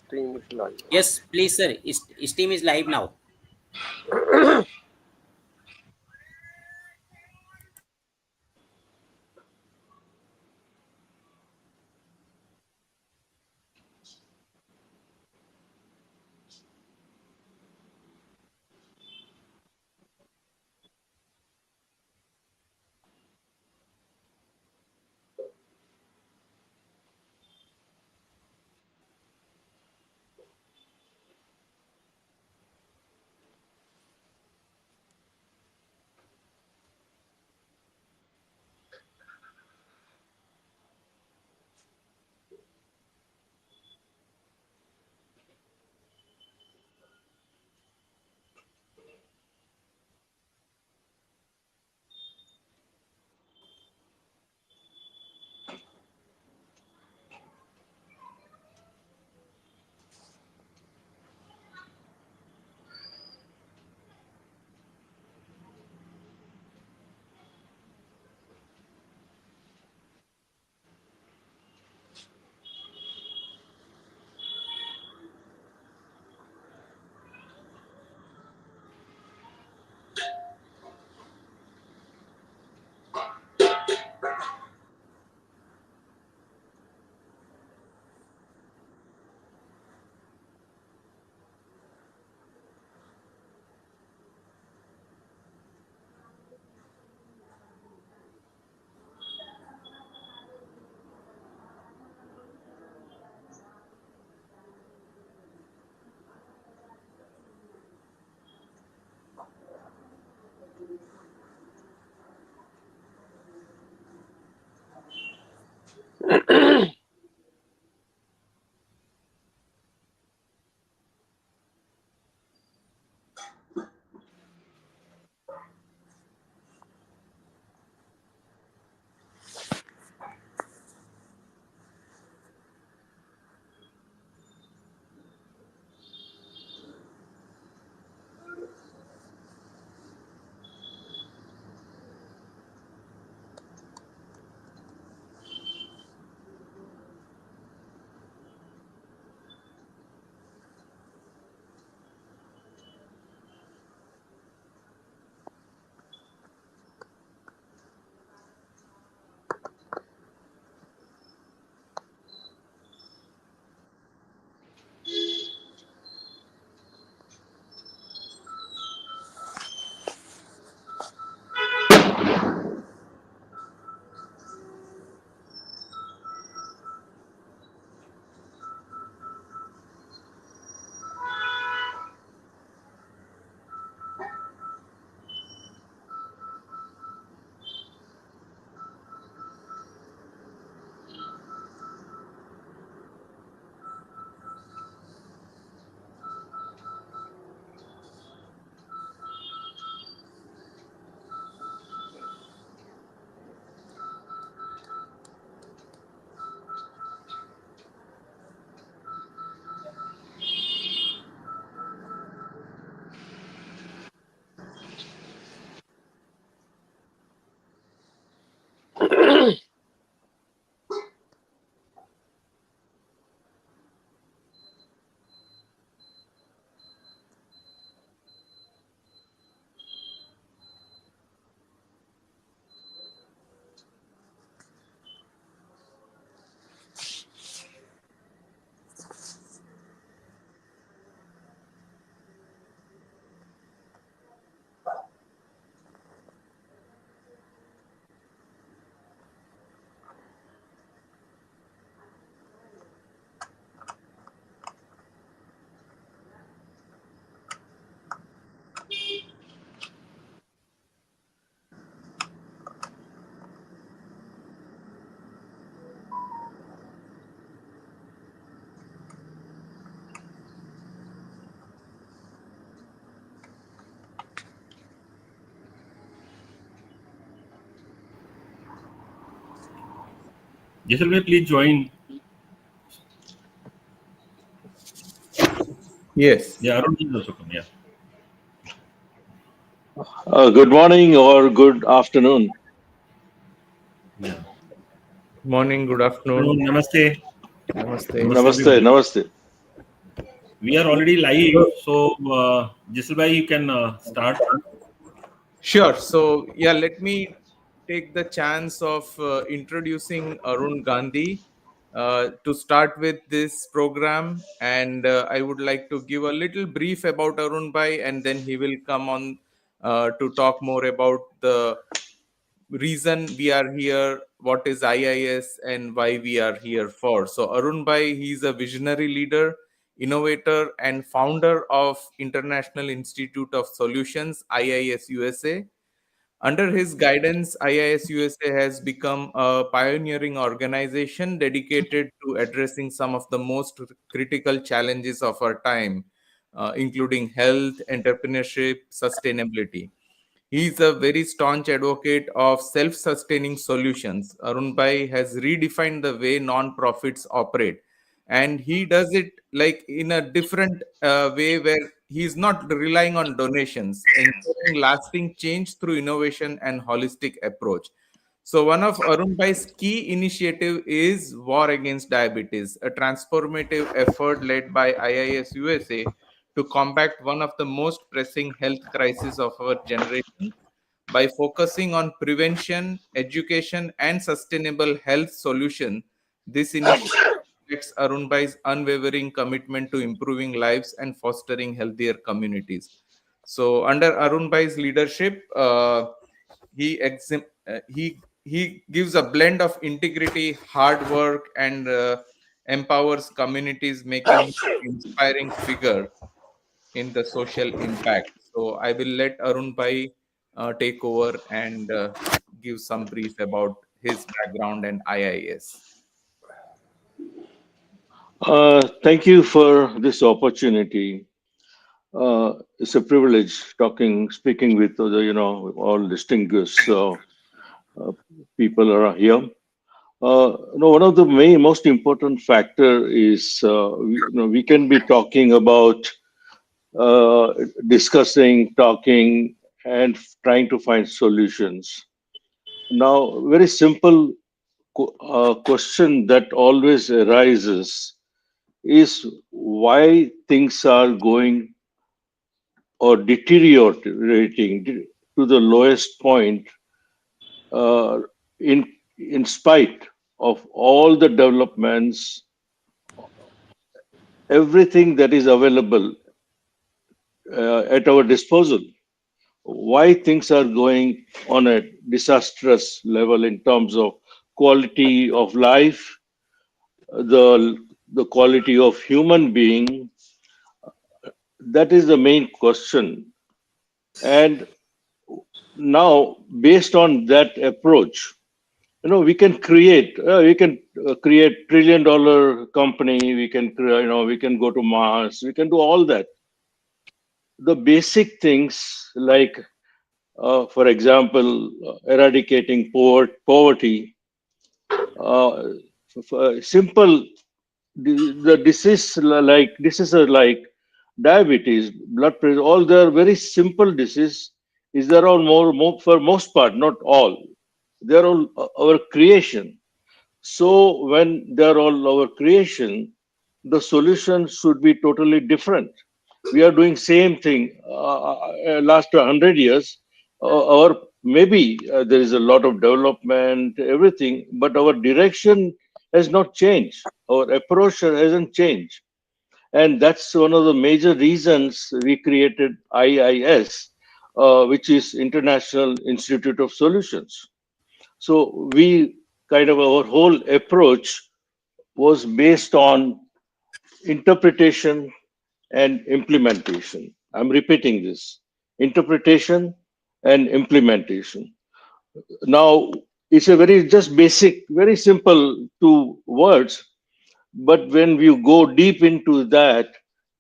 Stream is live. Yes, please, sir. Stream is live now. Jaisalmer, please join. Yes. Yeah, Arun will also come. Yeah. Good morning or good afternoon. Yeah. Morning, good afternoon. Namaste. Namaste. Namaste, everybody. namaste. We are already live, so Jisalbhai, you can start. Sure. So, yeah, let me take the chance of introducing Arun Gandhi to start with this program. And I would like to give a little brief about Arun Bhai, and then he will come on to talk more about the reason we are here, what is IIS, and why we are here for. So, Arun Bhai, he's a visionary leader, innovator, and founder of International Institute of Solutions, IIS USA. Under his guidance, IIS USA has become a pioneering organization dedicated to addressing some of the most critical challenges of our time, including health, entrepreneurship, sustainability. He is a very staunch advocate of self sustaining solutions. Arun Bhai has redefined the way non-profits operate. And he does it like in a different way where he's not relying on donations, ensuring lasting change through innovation and holistic approach. So one of Arun Bhai's key initiative is War Against Diabetes, a transformative effort led by IIS USA to combat one of the most pressing health crises of our generation by focusing on prevention, education, and sustainable health solution. This initiative reflects Arun Bhai's unwavering commitment to improving lives and fostering healthier communities. So, under Arun Bhai's leadership, he gives a blend of integrity, hard work, and empowers communities, making him an inspiring figure in the social impact. So I will let Arun Bhai take over and give some brief about his background and IIS. Thank you for this opportunity. It's a privilege speaking with all distinguished people around here. One of the most important factor is we can be talking about discussing, talking, and trying to find solutions. Now, very simple question that always arises is why things are going or deteriorating to the lowest point uh, in spite of all the developments, everything that is available at our disposal. Why things are going on a disastrous level in terms of quality of life, the quality of human being, that is the main question. And now, based on that approach, we can create $1 trillion company. We can go to Mars. We can do all that. The basic things like, for example, eradicating poverty, simple the disease like diseases like diabetes, blood pressure, all they are very simple disease. Is there all more for most part, not all. They are all our creation. So when they are all our creation, the solution should be totally different. We are doing same thing last 100 years, or maybe there is a lot of development, everything, but our direction has not changed. Our approach hasn't changed, and that's one of the major reasons we created IIS, which is International Institute of Solutions. So we kind of our whole approach was based on interpretation and implementation. I'm repeating this: interpretation and implementation. Now, it's a very just basic, very simple two words, but when we go deep into that,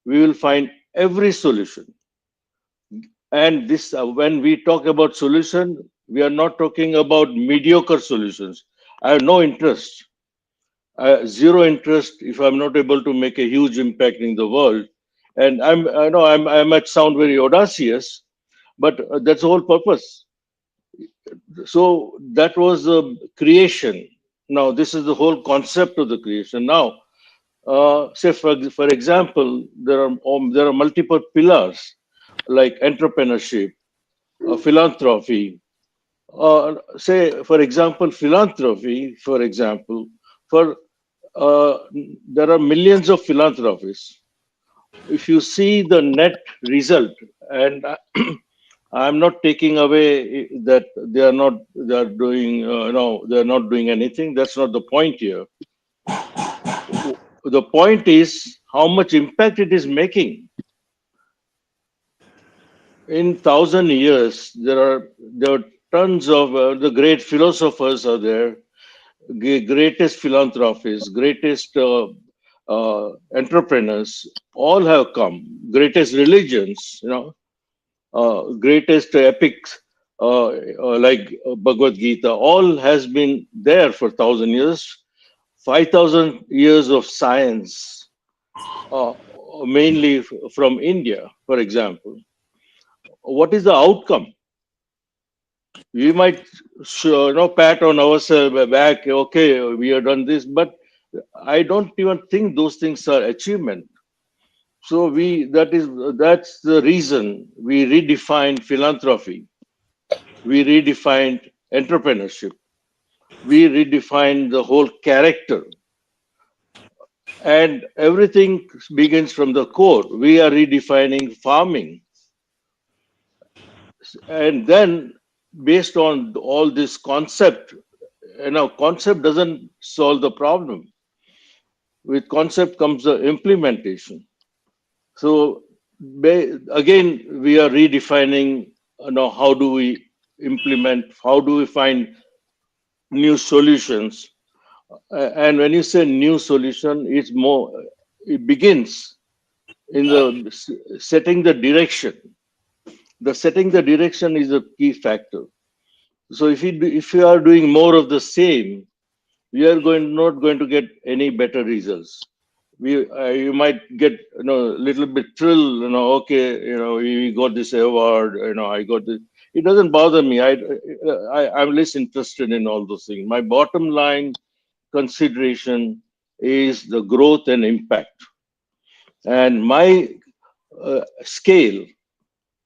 we will find every solution. And this, when we talk about solution, we are not talking about mediocre solutions. I have no interest, zero interest if I'm not able to make a huge impact in the world. And I know I might sound very audacious, but that's the whole purpose. So that was the creation. Now this is the whole concept of the creation. Now Say for example, there are multiple pillars like entrepreneurship, philanthropy. Say for example, philanthropy. For example, for there are millions of philanthropists. If you see the net result, and I'm not taking away that they are doing they are not doing anything. That's not the point here. The point is how much impact it is making. In 1,000 years, there are tons of the great philosophers are there, greatest philanthropists, greatest entrepreneurs, all have come. Greatest religions, greatest epics like Bhagavad Gita, all has been there for 1,000 years. 5,000 years of science, uh, mainly from India, for example. What is the outcome? We might pat on ourselves back, okay, we have done this, but I don't even think those things are achievement. So that's the reason we redefined philanthropy, we redefined entrepreneurship, we redefined the whole character, and everything begins from the core. We are redefining farming, and then based on all this concept, concept doesn't solve the problem. With concept comes the implementation. So again, we are redefining, how do we implement, how do we find new solutions. And when you say new solution, it begins in the setting the direction. The setting the direction is a key factor. So if you are doing more of the same, we are not going to get any better results. You might get a little bit thrill, okay, we got this award, I got this. It doesn't bother me. I'm less interested in all those things. My bottom line consideration is the growth and impact. And my scale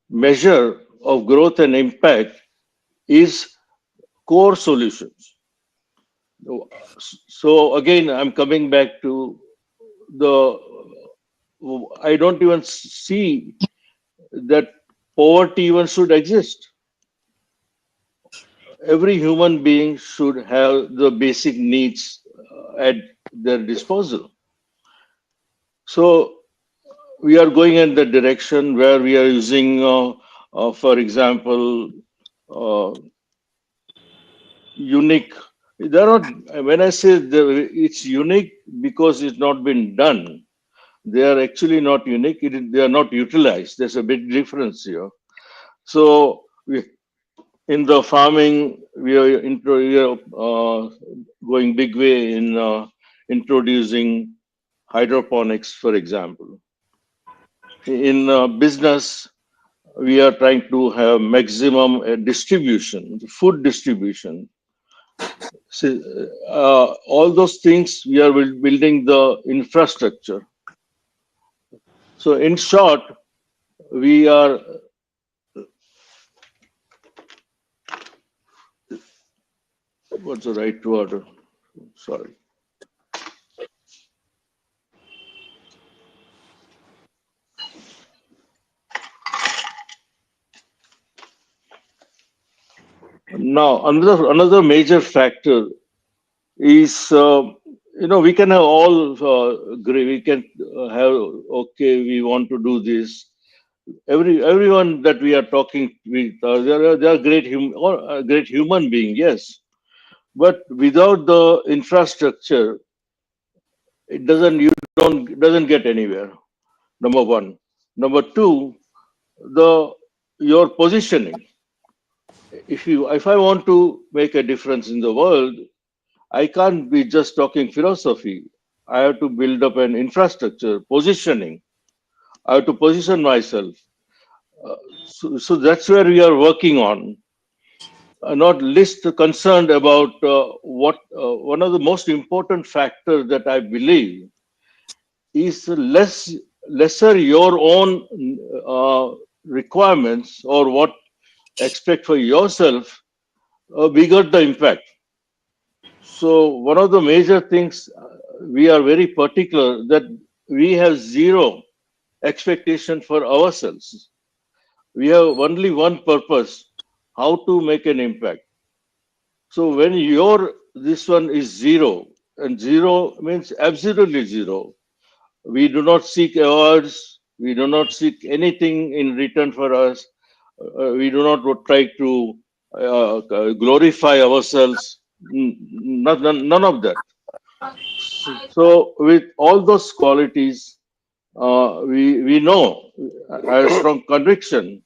measure of growth and impact is core solutions. So again, I'm coming back to the, I don't even see that poverty even should exist. Every human being should have the basic needs at their disposal. So we are going in the direction where we are using, for example, unique. When I say it's unique because it's not been done, they are actually not unique. They are not utilized. There's a big difference here. So in the farming, we are going big way in introducing hydroponics, for example. In business, we are trying to have maximum distribution, food distribution. So, all those things, we are building the infrastructure. So in short, we are what's the right word? Sorry. Now, another major factor is, we can have all agree. We can have, okay, we want to do this. Everyone that we are talking with, they are great human being, yes. But without the infrastructure, it doesn't get anywhere. Number one. Number two, your positioning. If I want to make a difference in the world, I can't be just talking philosophy. I have to build up an infrastructure, positioning. I have to position myself. So that's where we are working on. Not least concerned about what one of the most important factors that I believe is lesser your own requirements or what expect for yourself, bigger the impact. So one of the major things we are very particular that we have zero expectation for ourselves. We have only one purpose: how to make an impact. So when your this one is zero, and zero means absolutely zero. We do not seek awards. We do not seek anything in return for us. We do not try to glorify ourselves. None of that. So with all those qualities, we know a strong conviction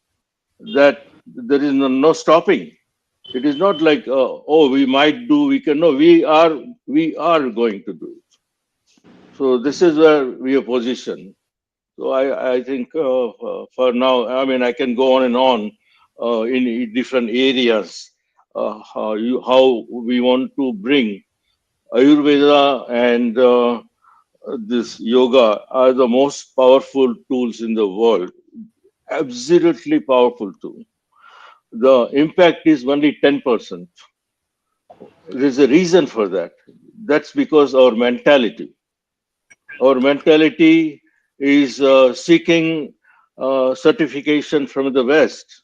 that there is no stopping. It is not like oh, we might do, we can. No, we are going to do it. So this is where we are positioned. So I think for now, I mean, I can go on and on in different areas how we want to bring Ayurveda and this yoga are the most powerful tools in the world. Absolutely powerful tool. The impact is only 10%. There's a reason for that. That's because our mentality. Our mentality is seeking certification from the West.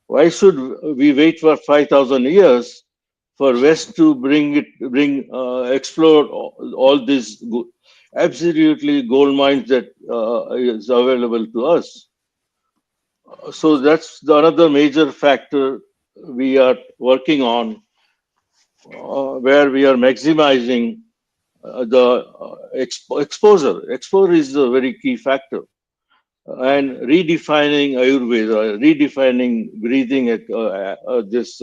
Why should we wait for 5,000 years for West to explore all these absolutely gold mines that is available to us? So that's another major factor we are working on, where we are maximizing the exposure. Exposure is a very key factor. And redefining Ayurveda, redefining breathing, this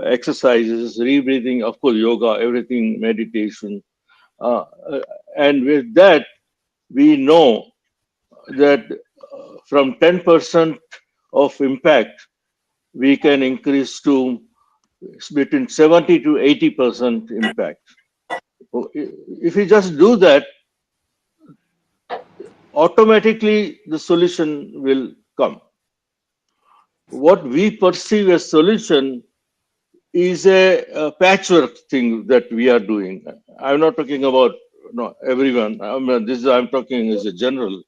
exercises, rebreathing, of course, yoga, everything, meditation. Uh, uh, and with that, we know that from 10% of impact, we can increase to between 70 to 80% impact. If we just do that, automatically the solution will come. What we perceive as solution is a patchwork thing that we are doing. I'm not talking about everyone. I mean, I'm talking as a general.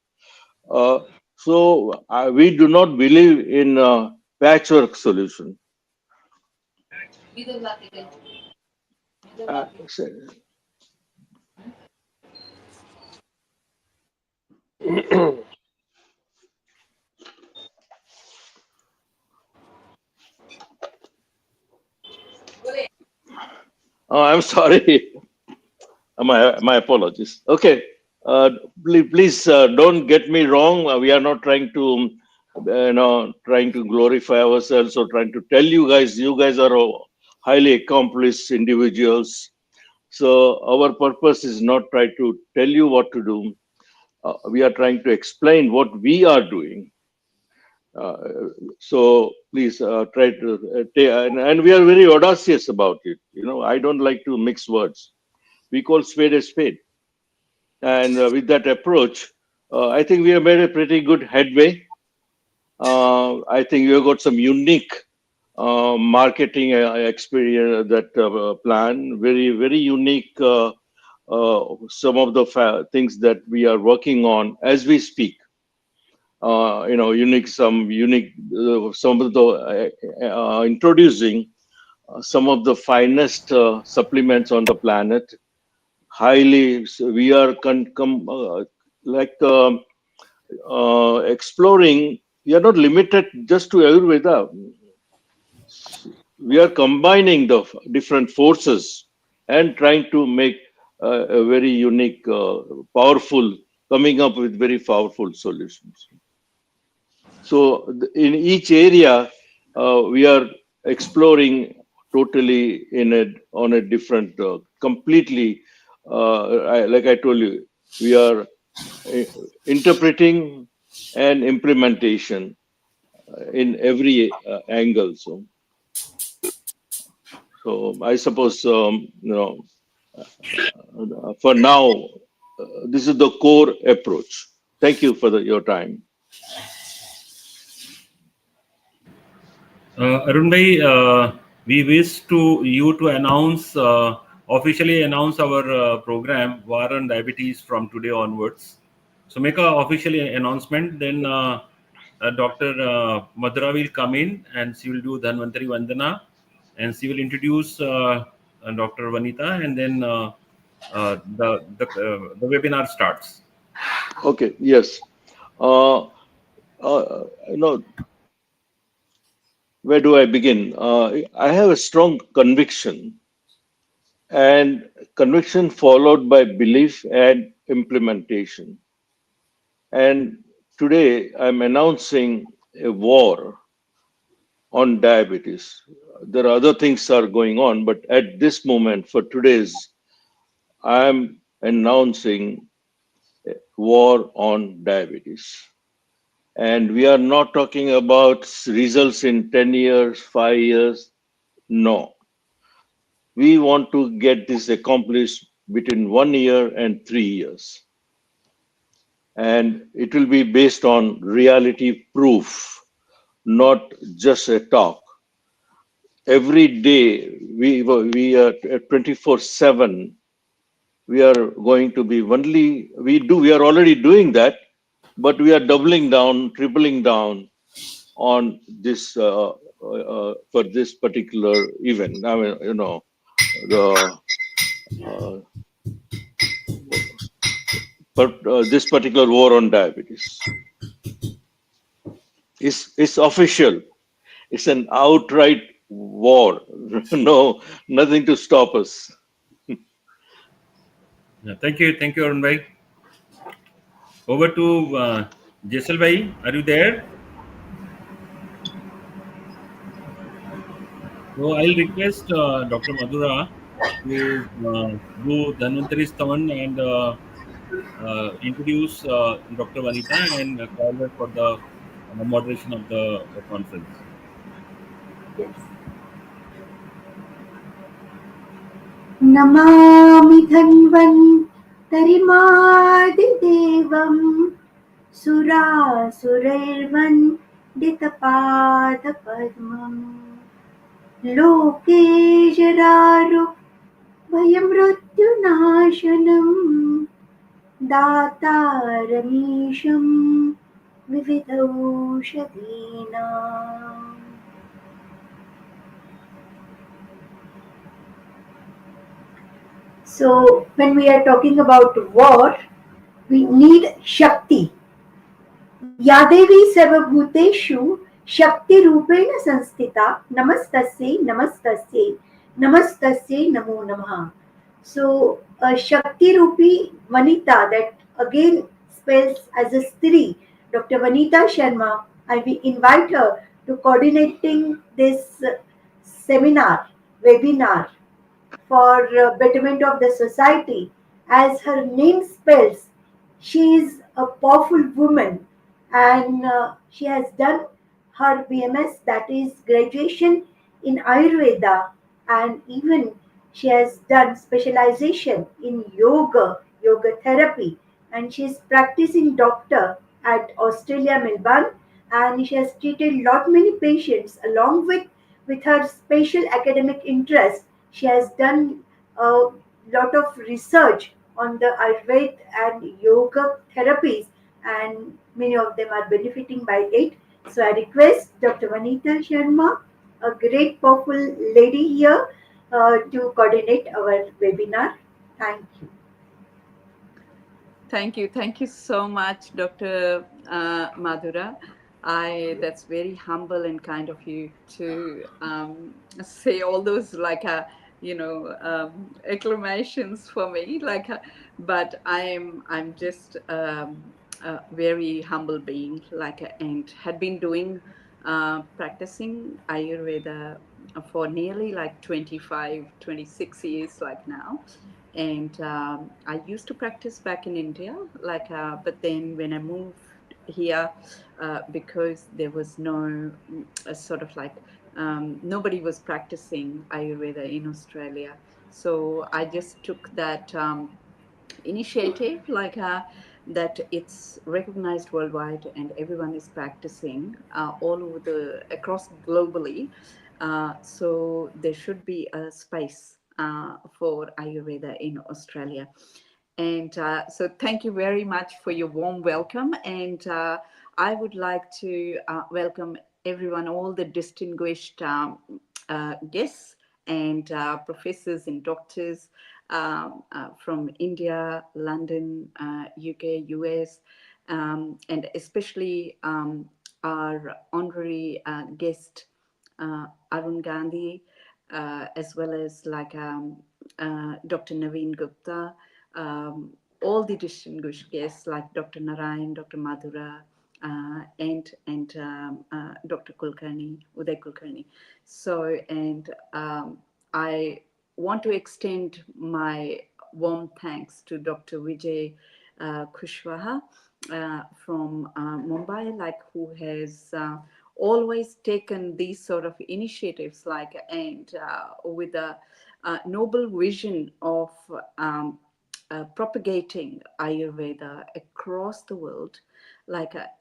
Uh, so we do not believe in patchwork solution. Uh, so- I'm sorry. My apologies. Okay, please don't get me wrong. We are not trying to, trying to glorify ourselves or trying to tell you guys. You guys are all highly accomplished individuals. So our purpose is not try to tell you what to do. We are trying to explain what we are doing. Uh, so please try to and we are very audacious about it. I don't like to mix words. We call spade a spade. And with that approach, I think we have made a pretty good headway. I think we have got some unique marketing experience, that plan, very, very unique. Some of the things that we are working on as we speak. Some unique, some of the introducing some of the finest supplements on the planet. Highly, so we are exploring. We are not limited just to Ayurveda. We are combining the different forces and trying to make a very unique, powerful, coming up with very powerful solutions. So in each area, we are exploring totally on a different, completely. Like I told you, we are interpreting and implementation in every angle. So I suppose for now this is the core approach. Thank you for your time. Arun bhai, we wish you to announce officially announce our program War on Diabetes from today onwards. So make a official announcement. Then Dr. Madhura will come in and she will do Dhanvantari Vandana, and she will introduce Dr. Vanita, and then the webinar starts. Okay. Yes. Uh, you know, where do I begin? I have a strong conviction, and conviction followed by belief and implementation. And today I'm announcing a war on diabetes. There are other things are going on, but at this moment, for today's, I'm announcing war on diabetes. And we are not talking about results in 10 years, 5 years. No. We want to get this accomplished between 1 year and 3 years. And it will be based on reality proof, not just a talk. Every day we are 24/7. We are going to be only we are already doing that, but we are doubling down, tripling down on this for this particular event. I mean, the uh, this particular war on diabetes is official. It's an outright war. No, nothing to stop us. Yeah, thank you, Arun bhai. Over to Jaisal bhai. Are you there? So I'll request Dr. Madhura to do Dhanvantari Stavan and introduce Dr. Vanita and call her for the moderation of the conference. Namami धन्वन्तरिमादिदेवं सुरासुरैर्वन्दितपादपद्मम् लोके जरारुभयमृत्युनाशनं दातारमीशं विविधौषधीनाम्. So when we are talking about war, we need Shakti. Yadevi Sarvabhuteshu Shakti Rupena Sanstita Namastasye Namastasye Namastasye Namo Namaha. So a Shakti Rupi Vanita, that again spells as a Stri, Dr. Vanita Sharma, I will invite her to coordinating this seminar, webinar for betterment of the society. As her name spells, she is a powerful woman, and she has done her BMS, that is graduation in Ayurveda, and even she has done specialization in yoga therapy, and she is practicing doctor at Australia, Melbourne, and she has treated lot many patients along with her special academic interest. She has done a lot of research on the Ayurveda and yoga therapies, and many of them are benefiting by it. So I request Dr. Vanita Sharma, a great powerful lady here, to coordinate our webinar. Thank you. Thank you so much, Dr. Madhura. That's very humble and kind of you to say all those acclamations for me. But I'm just a very humble being, and had been doing practicing Ayurveda for nearly 25, 26 years now. And I used to practice back in India, but then when I moved here, because there was no nobody was practicing Ayurveda in Australia, so I just took that initiative that it's recognized worldwide and everyone is practicing all over across globally. So there should be a space for Ayurveda in Australia. And so thank you very much for your warm welcome. And I would like to welcome everyone, all the distinguished guests and professors and doctors from India, London, UK, US, and especially our honorary guest, Arun Gandhi, as well as Dr. Naveen Gupta, all the distinguished guests like Dr. Narayan, Dr. Madhura, and Dr. Kulkarni, Uday Kulkarni. So, and I want to extend my warm thanks to Dr. Vijay Kushwaha from Mumbai, who has always taken these sort of initiatives, and with a noble vision of propagating Ayurveda across the world,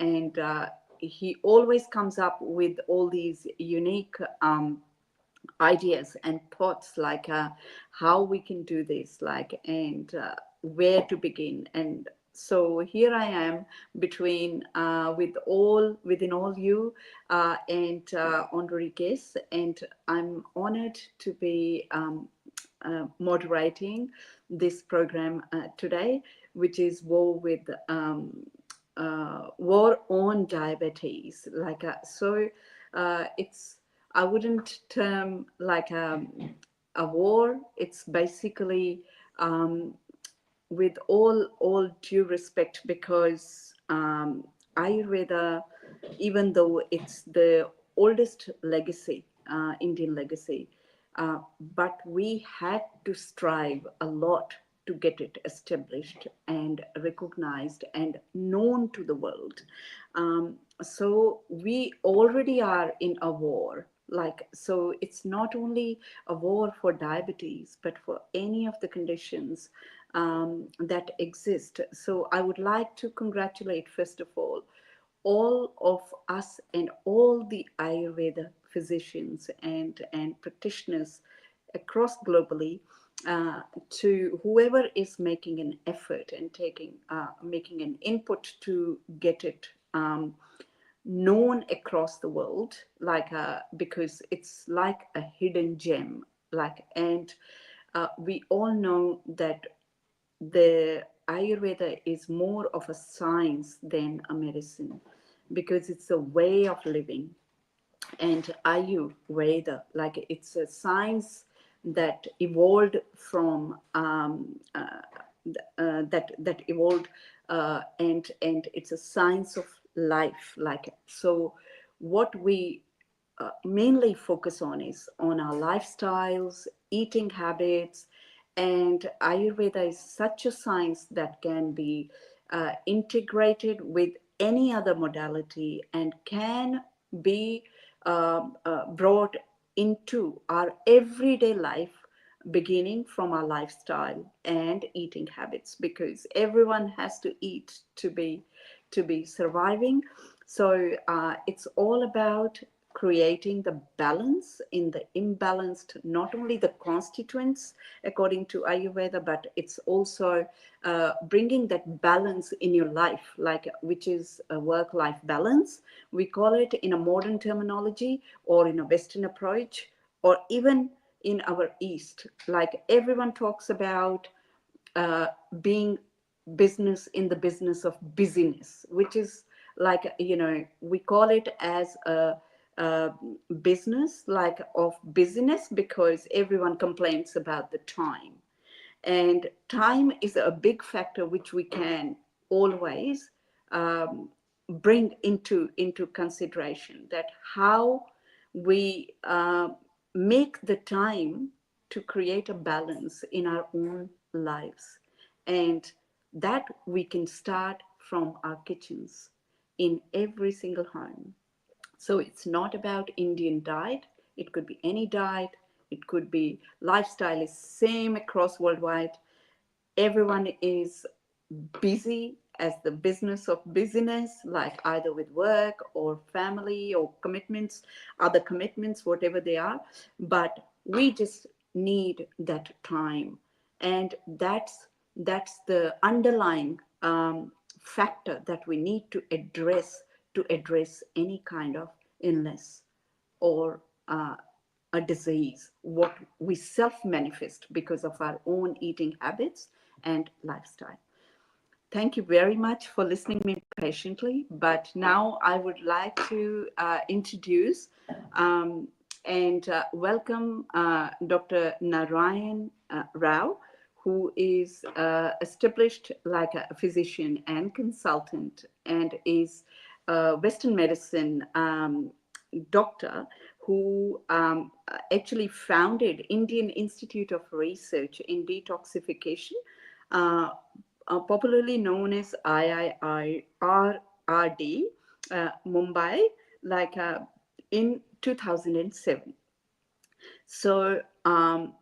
and he always comes up with all these unique ideas and thoughts, how we can do this, and where to begin. And so here I am within all you and honorary guests, and I'm honored to be moderating this program today, which is War on Diabetes. It's, I wouldn't term a war. It's basically, with all due respect, because Ayurveda, even though it's the oldest legacy, Indian legacy, but we had to strive a lot to get it established and recognized and known to the world. So we already are in a war. So it's not only a war for diabetes, but for any of the conditions that exist. So I would like to congratulate, first of all of us and all the Ayurveda physicians and practitioners across globally, to whoever is making an effort and making an input to get it known across the world, because it's like a hidden gem. And we all know that the Ayurveda is more of a science than a medicine, because it's a way of living. And Ayurveda, it's a science that evolved from that evolved, and it's a science of life. So what we mainly focus on is on our lifestyles, eating habits, and Ayurveda is such a science that can be integrated with any other modality and can be brought into our everyday life, beginning from our lifestyle and eating habits, because everyone has to eat to be surviving. So it's all about creating the balance in the imbalanced, not only the constituents according to Ayurveda, but it's also bringing that balance in your life, which is a work-life balance. We call it in a modern terminology, or in a Western approach, or even in our East. Everyone talks about being business in the business of busyness, which is we call it as a business of busyness, because everyone complains about the time, and time is a big factor which we can always bring into consideration, that how we make the time to create a balance in our own lives, and that we can start from our kitchens in every single home. So it's not about Indian diet. It could be any diet. It could be lifestyle is same across worldwide. everyone is busy as the business of busyness, like either with work or family or commitments, other commitments, whatever they are. But we just need that time. And that's the underlying factor that we need to address any kind of illness or a disease, what we self-manifest because of our own eating habits and lifestyle. Thank you very much for listening to me patiently. But now I would like to introduce and welcome Dr. Narayan Rao, who is established like a physician and consultant and is a Western medicine doctor who actually founded Indian Institute of Research in Detoxification, popularly known as IIRD, Mumbai, like in 2007. So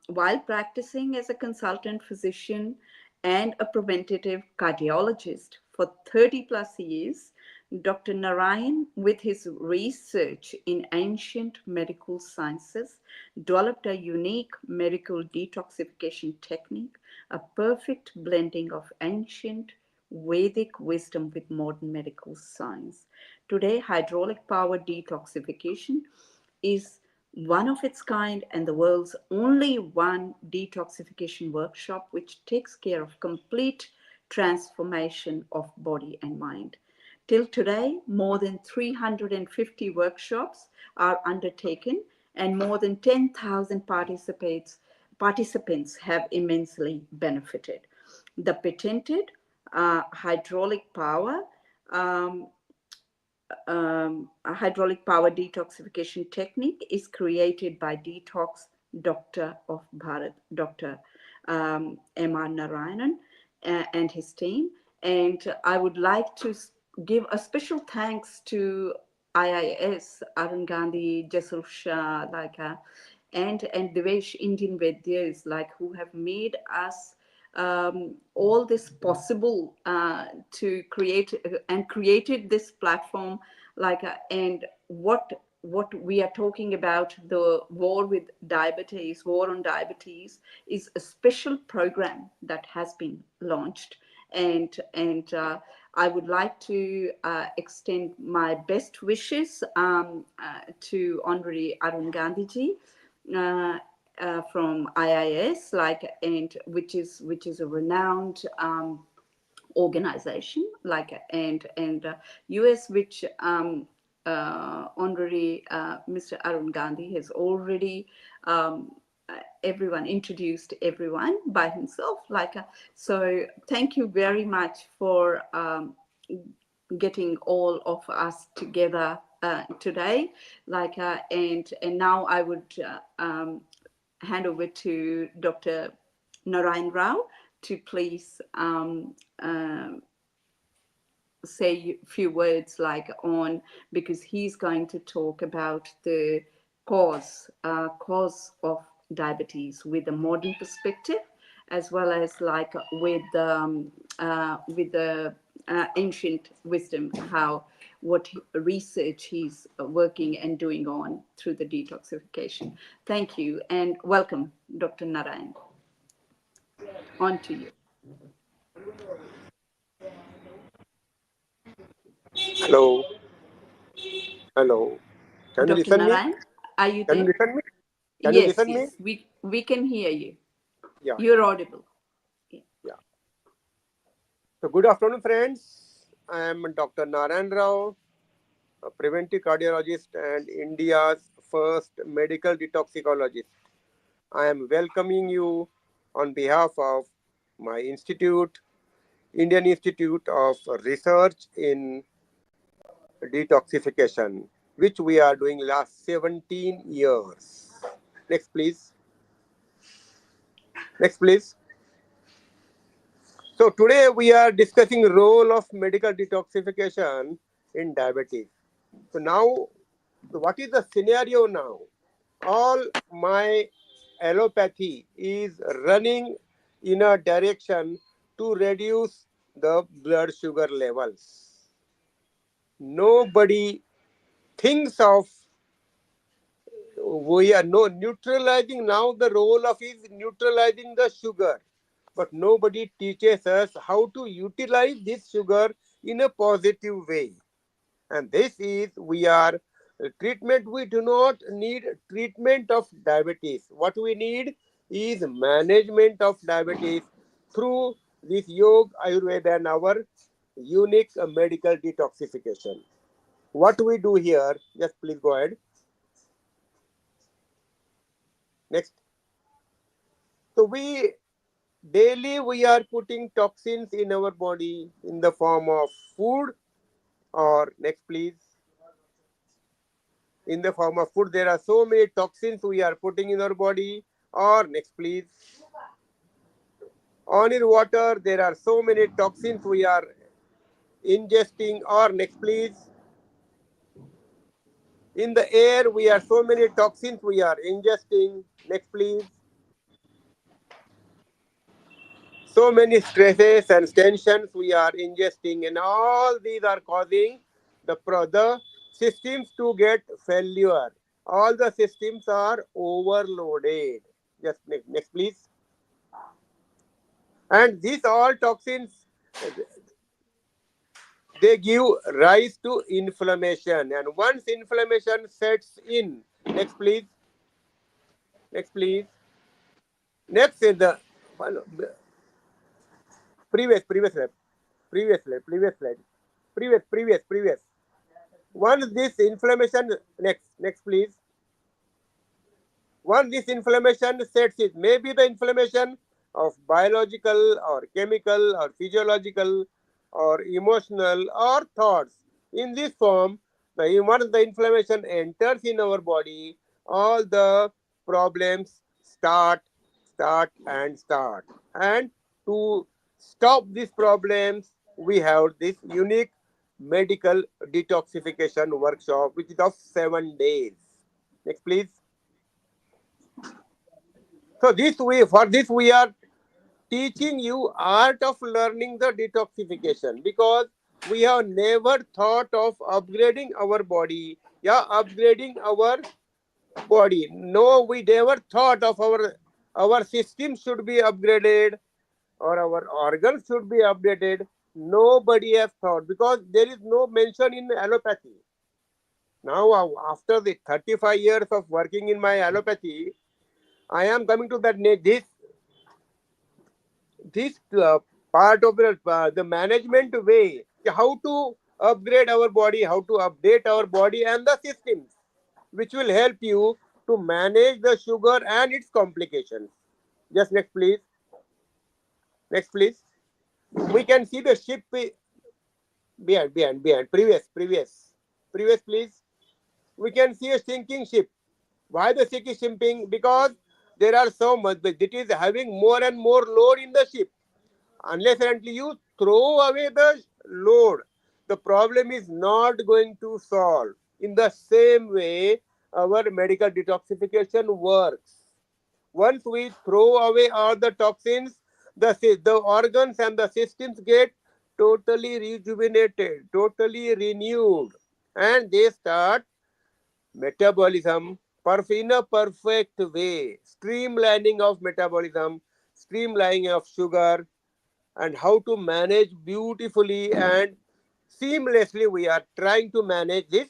while practicing as a consultant physician and a preventative cardiologist for 30 plus years, Dr. Narayan, with his research in ancient medical sciences, developed a unique medical detoxification technique, a perfect blending of ancient Vedic wisdom with modern medical science. Today, hydraulic power detoxification is one of its kind and the world's only one detoxification workshop which takes care of complete transformation of body and mind. Till today, more than 350 workshops are undertaken and more than 10,000 participants have immensely benefited. The patented hydraulic power a hydraulic power detoxification technique is created by Detox Doctor of Bharat, Dr. M.R. Narayanan and his team. And I would like to give a special thanks to IIS, Arun Gandhi, Jasur Shah, and Devesh Indian Vedyas, who have made us all this possible to create and created this platform and what we are talking about, the war on diabetes is a special program that has been launched, and I would like to extend my best wishes to Honorary Arun Gandhi ji from IIS, and which is a renowned organization, and US, which Honorary Mr. Arun Gandhi has already everyone introduced everyone by himself. So thank you very much for getting all of us together today. And now I would hand over to Dr. Narayan Rao to please say a few words because he's going to talk about the cause of diabetes with a modern perspective, as well as with the ancient wisdom, what research he's working and doing on through the detoxification. Thank you and welcome, Dr. Narayan. On to you. Hello. Hello. Can you Dr. listen Narayan, me? are you Can there? you listen me? Can Yes, you listen yes, me? we can hear you. Yeah. You're audible. Yeah. So good afternoon, friends. I am Dr. Narayan Rao, a preventive cardiologist and India's first medical detoxicologist. I am welcoming you on behalf of my institute, Indian Institute of Research in Detoxification, which we are doing last 17 years. Next, please. Next, please. So today we are discussing role of medical detoxification in diabetes. So now, what is the scenario now? All my allopathy is running in a direction to reduce the blood sugar levels. Nobody thinks of we are no neutralizing now. The role of is neutralizing the sugar, but nobody teaches us how to utilize this sugar in a positive way. And this is we are treatment. We do not need treatment of diabetes. What we need is management of diabetes through this yoga, ayurveda, and our unique medical detoxification. What we do here, just please go ahead. Next. So daily we are putting toxins in our body in the form of food, or next please. In the form of food, there are so many toxins we are putting in our body, or next please. On in water, there are so many toxins we are ingesting, or next please. In the air, we are so many toxins we are ingesting, next please. So many stresses and tensions we are ingesting, and all these are causing the systems to get failure. All the systems are overloaded. Just next please. And these all toxins, they give rise to inflammation. And once inflammation sets in, next please. Next please. Next is the previous slide. Previous. Once this inflammation, next please. Once this inflammation sets in, maybe the inflammation of biological or chemical or physiological or emotional or thoughts. In this form, once the inflammation enters in our body, all the problems start. And to stop these problems, we have this unique medical detoxification workshop, which is of 7 days. Next, please. So for this we are teaching you art of learning the detoxification, because we have never thought of upgrading our body. Upgrading our body. No, we never thought of our system should be upgraded or our organs should be updated. Nobody has thought, because there is no mention in allopathy. Now, after the 35 years of working in my allopathy, I am coming to that this part of the management way, how to upgrade our body, how to update our body and the systems, which will help you to manage the sugar and its complications. Just next, please. Next, please. We can see the ship behind. Previous, please. We can see a sinking ship. Why the ship is sinking? Because there are so much, it is having more and more load in the ship. Unless and until you throw away the load, the problem is not going to solve. In the same way, our medical detoxification works. Once we throw away all the toxins, the organs and the systems get totally rejuvenated, totally renewed, and they start metabolism in a perfect way. Streamlining of metabolism, streamlining of sugar, and how to manage beautifully and seamlessly. We are trying to manage this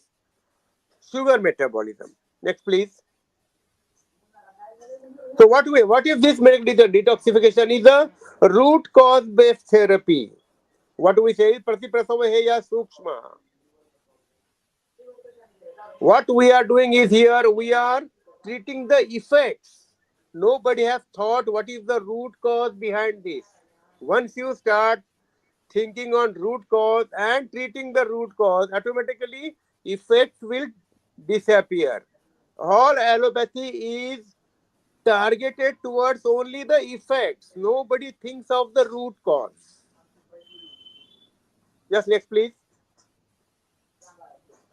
sugar metabolism. Next, please. So what if this medical detoxification is a root cause based therapy? What do we say? Pratiprasava heya sukshma. What we are doing is here we are treating the effects. Nobody has thought what is the root cause behind this. Once you start thinking on root cause and treating the root cause, automatically effects will disappear. All allopathy is targeted towards only the effects. Nobody thinks of the root cause. Just next, please.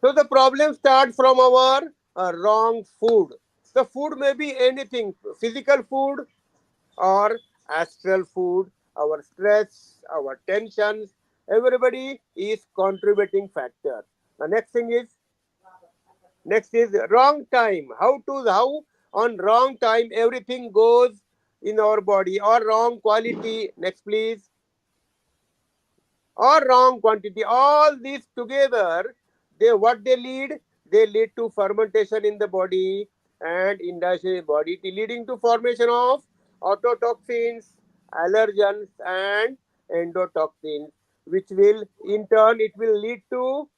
So the problem starts from our wrong food. The food may be anything, physical food or astral food, our stress, our tensions, everybody is contributing factor. The next is wrong time. How on wrong time everything goes in our body, or wrong quality. Next, please. Or wrong quantity. All these together, they lead? They lead to fermentation in the body and indigestion in the body, leading to formation of autotoxins, allergens, and endotoxins, which will in turn it will lead to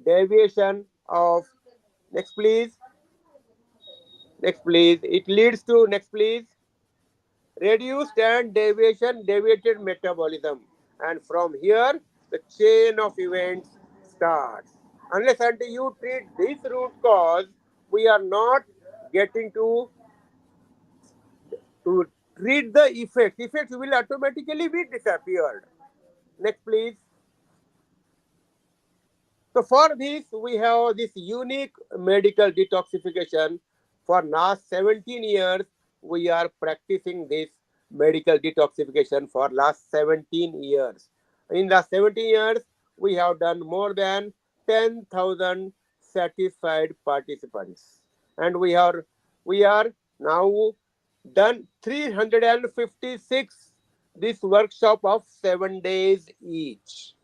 deviation of. Next, please. Next, please. It leads to, next, please, reduced and deviated metabolism. And from here, the chain of events starts. Unless until you treat this root cause, we are not getting to treat the effects. Effects will automatically be disappeared. Next, please. So for this, we have this unique medical detoxification. For last 17 years, we are practicing this medical detoxification for last 17 years. In last 17 years, we have done more than 10,000 satisfied participants. And we are now done 356 this workshop of 7 days each.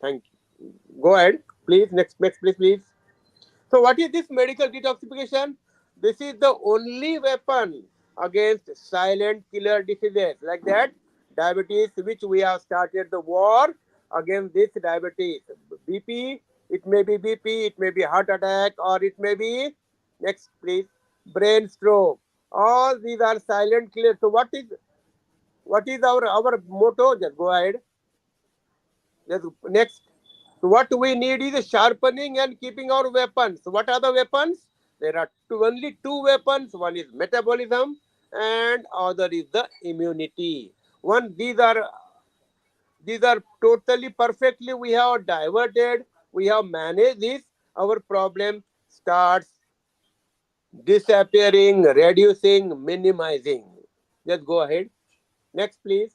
Thank you. Go ahead, please. Next, please. So, what is this medical detoxification? This is the only weapon against silent killer diseases like that diabetes, which we have started the war against this diabetes. BP, it may be BP, it may be heart attack, or it may be, next, please, brain stroke. All these are silent killers. So, what is our motto? Just go ahead. Just next. So what we need is sharpening and keeping our weapons. So what are the weapons? There are only two weapons. One is metabolism and other is the immunity. These are totally perfectly we have diverted. We have managed this. Our problem starts disappearing, reducing, minimizing. Just go ahead. Next, please.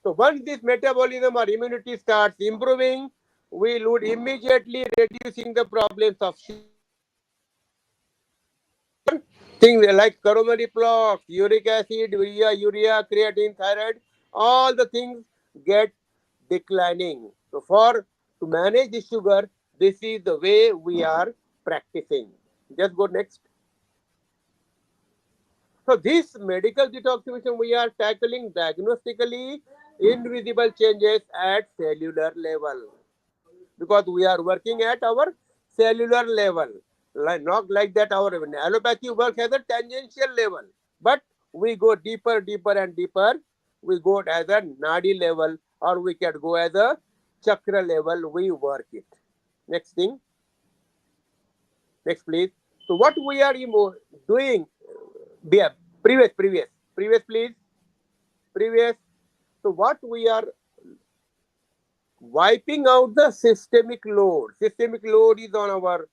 So once this metabolism or immunity starts improving, we would immediately reducing the problems of things like coronary plaque, uric acid, urea, creatine, thyroid, all the things get declining. So to manage the sugar, this is the way we are practicing. Just go next. So this medical detoxification we are tackling diagnostically invisible changes at cellular level, because we are working at our cellular level. Not like that our allopathy work at a tangential level, but we go deeper and deeper. We go as a nadi level, or we can go as a chakra level. We work it. Next thing. Next, please. So what we are doing, previous, please. Previous. So what we are wiping out the systemic load. Systemic load is on our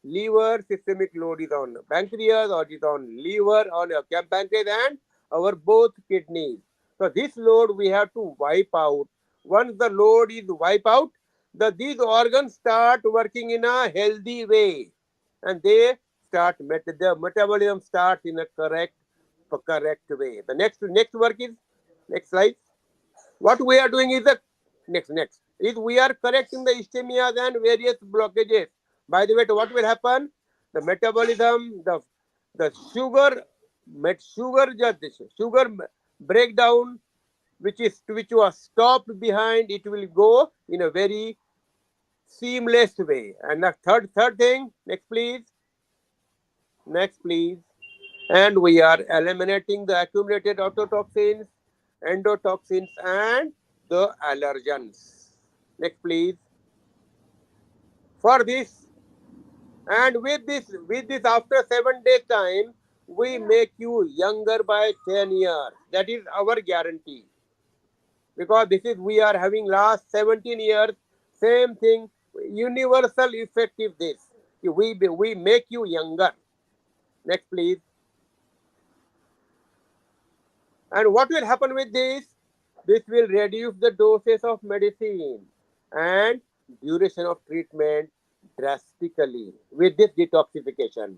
liver, systemic load is on pancreas, or is on liver, on your pancreas and our both kidneys. So this load we have to wipe out. Once the load is wiped out, these organs start working in a healthy way, and they start the metabolism starts in a correct way. The next work is next slide. What we are doing is the next is we are correcting the ischemias and various blockages. By the way, what will happen? The metabolism, the sugar breakdown, which was stopped behind, it will go in a very seamless way. And the third thing, next please. And we are eliminating the accumulated autotoxins, endotoxins, and the allergens. Next, please. For this, and with this, after 7 days time, we make you younger by 10 years. That is our guarantee. Because we are having last 17 years, same thing, universal effective this. We make you younger. Next, please. And what will happen with this? This will reduce the doses of medicine and duration of treatment drastically with this detoxification.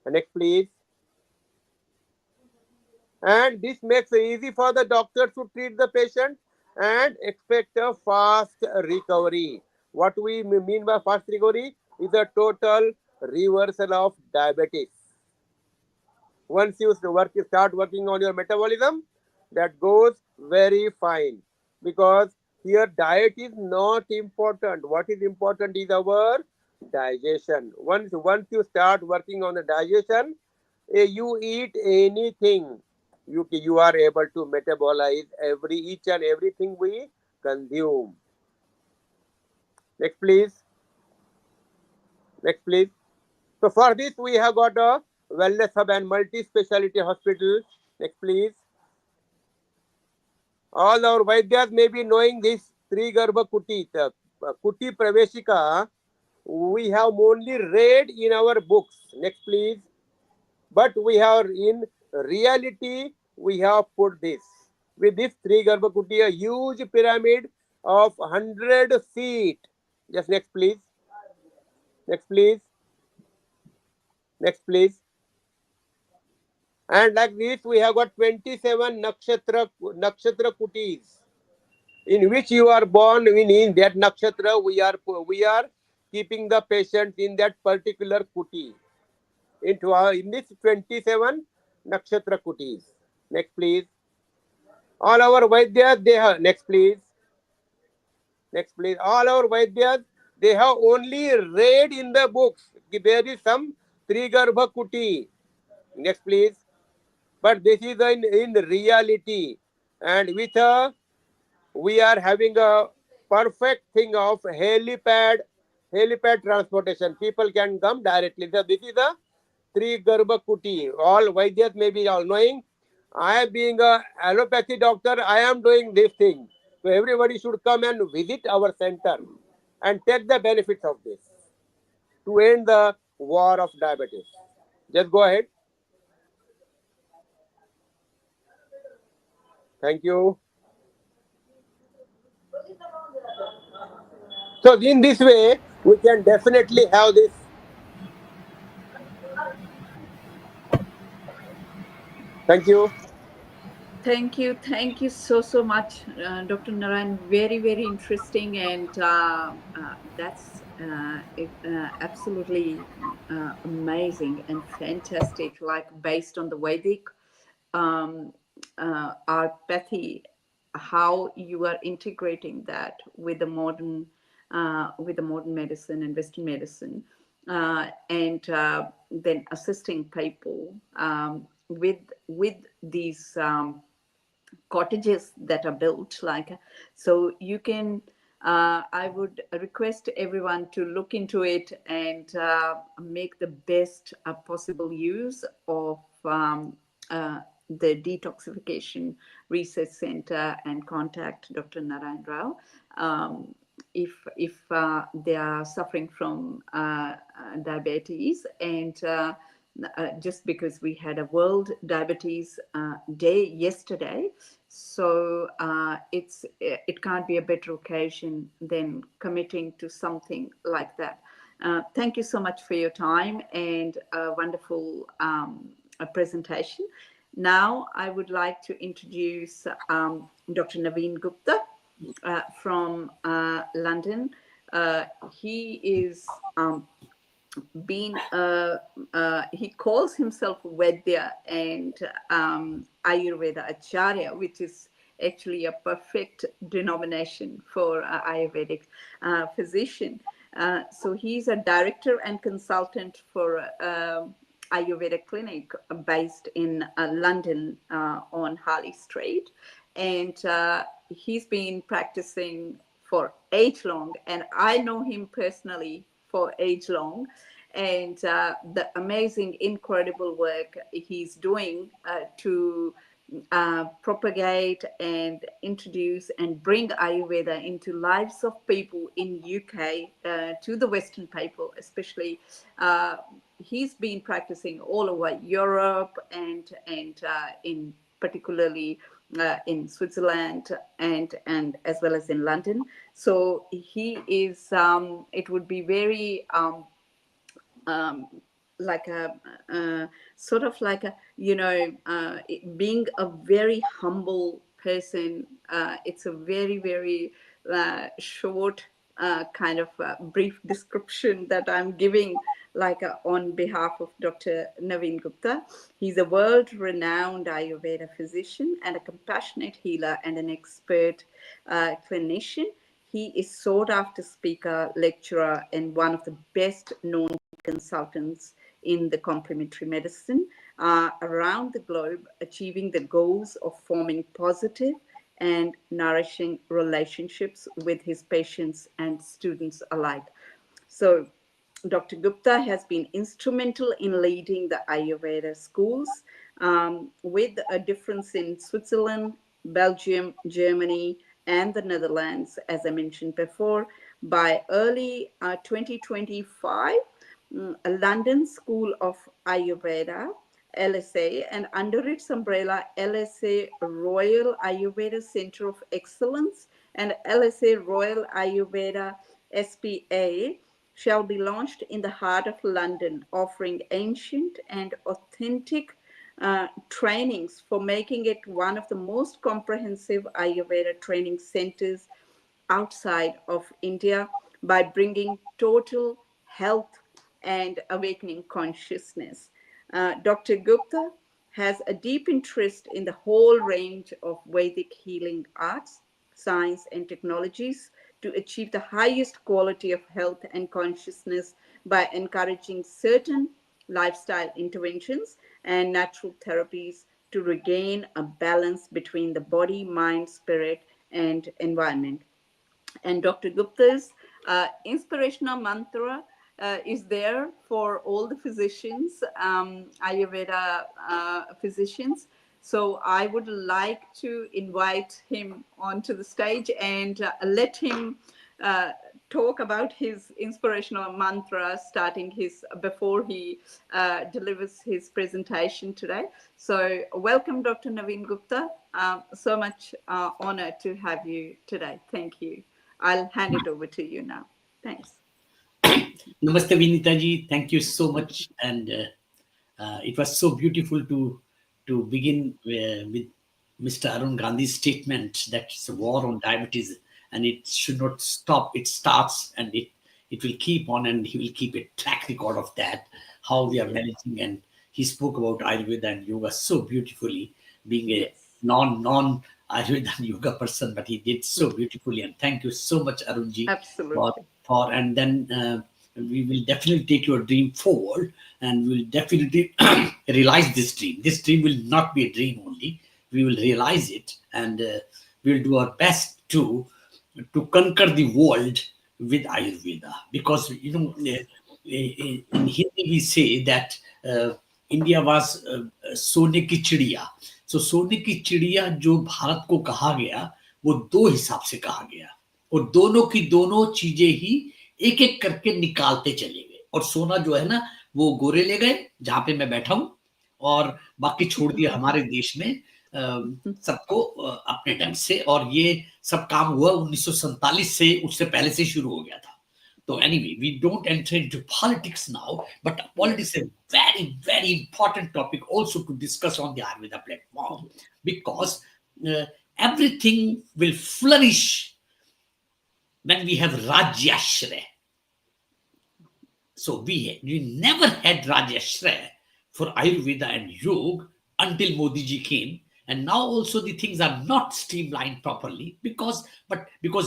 Next, please. And this makes it easy for the doctor to treat the patient and expect a fast recovery. What we mean by fast recovery is a total reversal of diabetes. Once you start working on your metabolism, that goes very fine, because here diet is not important. What is important is our digestion. Once you start working on the digestion, you eat anything, you are able to metabolize each and everything we consume. Next, please. Next, please. So for this, we have got a wellness hub and multi-speciality hospital. Next, please. All our Vaidyas may be knowing this Trigarbha Kuti, Kuti Praveshika. We have only read in our books. Next, please. But we have in reality, we have put this. With this Trigarbha Kuti, a huge pyramid of 100 feet. Just next, please. Next, please. Next, please. And like this, we have got 27 nakshatra kutis, in which you are born in that nakshatra. We are keeping the patient in that particular kuti in this 27 nakshatra kutis. Next, please. All our Vaidyas, they have, next, please. Next, please. All our Vaidyas, they have only read in the books. There is some Trigarbha Kuti. Next, please. But this is in reality. And with we are having a perfect thing of helipad transportation. People can come directly. So this is a Trigarbha Kuti. All Vaidyas may be all knowing. I, being a allopathy doctor, I am doing this thing. So everybody should come and visit our center and take the benefits of this to end the war of diabetes. Just go ahead. Thank you. So in this way, we can definitely have this. Thank you. Thank you so much, Dr. Narayan. Very, very interesting, and that's absolutely amazing and fantastic. Like based on the Vedic allopathy, how you are integrating that with the modern medicine and Western medicine, and then assisting people with these cottages that are built, like, so you can I would request everyone to look into it and make the best possible use of the detoxification research center and contact Dr. Narayan Rao if they are suffering from diabetes. And just because we had a World Diabetes Day yesterday, so it can't be a better occasion than committing to something like that. Thank you so much for your time and a wonderful presentation. Now I would like to introduce Dr. Naveen Gupta from London. He is he calls himself Vaidya and Ayurveda Acharya, which is actually a perfect denomination for Ayurvedic physician. So he's a director and consultant for Ayurveda clinic based in London on Harley Street. And he's been practicing for age long, and I know him personally for age long, and the amazing, incredible work he's doing to propagate and introduce and bring Ayurveda into lives of people in UK, to the Western people especially. He's been practicing all over Europe and in particularly in Switzerland and as well as in London. So he is. It would be very like a sort of like a being a very humble person. It's a very short kind of brief description that I'm giving, like on behalf of Dr. Naveen Gupta. He's a world-renowned Ayurveda physician and a compassionate healer and an expert clinician. He is sought after speaker, lecturer, and one of the best known consultants in the complementary medicine around the globe, achieving the goals of forming positive and nourishing relationships with his patients and students alike. So Dr. Gupta has been instrumental in leading the Ayurveda schools with a difference in Switzerland, Belgium, Germany, and the Netherlands, as I mentioned before. By early 2025, London School of Ayurveda, LSA, and under its umbrella, LSA Royal Ayurveda Center of Excellence and LSA Royal Ayurveda SPA shall be launched in the heart of London, offering ancient and authentic trainings for making it one of the most comprehensive Ayurveda training centers outside of India by bringing total health and awakening consciousness. Dr. Gupta has a deep interest in the whole range of Vedic healing arts, science, and technologies to achieve the highest quality of health and consciousness by encouraging certain lifestyle interventions and natural therapies to regain a balance between the body, mind, spirit, and environment. And Dr. Gupta's inspirational mantra is there for all the physicians, Ayurveda physicians. So I would like to invite him onto the stage and let him talk about his inspirational mantra starting before he delivers his presentation today. So welcome, Dr. Naveen Gupta. So much honor to have you today. Thank you. I'll hand it over to you now. Thanks. Namaste, Vinita ji. Thank you so much. And it was so beautiful to begin with Mr. Arun Gandhi's statement that it's a war on diabetes and it should not stop. It starts and it will keep on, and he will keep a track record of that, how they are managing. And he spoke about Ayurveda and yoga so beautifully, being a non Ayurveda and yoga person, but he did so beautifully. And thank you so much, Arunji. Absolutely. And then we will definitely take your dream forward, and we'll definitely realize this dream. This dream will not be a dream only. We will realize it, and we'll do our best to conquer the world with Ayurveda. Because, in Hindi we say that India was सोने की चिड़िया. So सोने की चिड़िया जो भारत को कहा गया, वो दो हिसाब से कहा गया, और दोनों की दोनों चीजें ही एक एक करके निकालते चले गए. और सोना जो है ना, वो गोरे ले गए जहां पे मैं बैठा हूं, और बाकी छोड़ दिया हमारे देश में सबको अपने ढंग से. और ये सब काम हुआ 1947 से, उससे पहले से शुरू हो गया था. So anyway, we don't enter into politics now, but politics is a very, very important topic also to discuss on the Ayurveda platform, because everything will flourish when we have Rajyashray. So we never had Rajyashray for Ayurveda and Yoga until Modi ji came. And now also the things are not streamlined properly because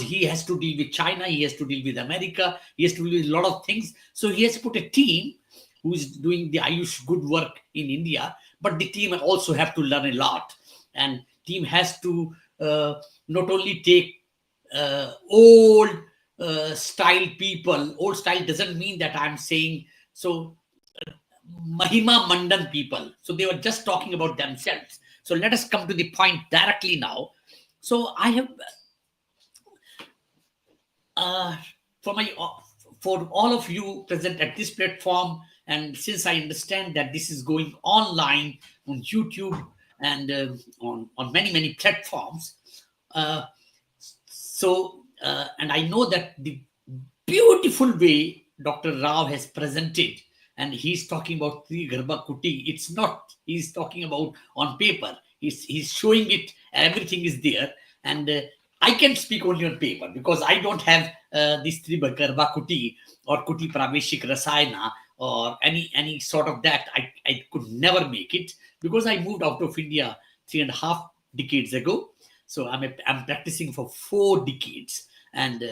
he has to deal with China, he has to deal with America, he has to deal with a lot of things. So he has put a team who is doing the Ayush good work in India, but the team also have to learn a lot. And team has to not only take old style people. Old style doesn't mean that I'm saying so Mahima Mandan people. So they were just talking about themselves. So let us come to the point directly now. So I have, for all of you present at this platform, and since I understand that this is going online on YouTube, and on many platforms. And I know that the beautiful way Dr. Rao has presented, and he's talking about Tri Garbha Kuti. It's not he's talking about on paper. He's showing it. Everything is there, and I can speak only on paper because I don't have this Tri Garbha Kuti or Kuti Prameshik Rasayana or any sort of that. I could never make it because I moved out of India 3.5 decades ago. So I'm practicing for 4 decades, and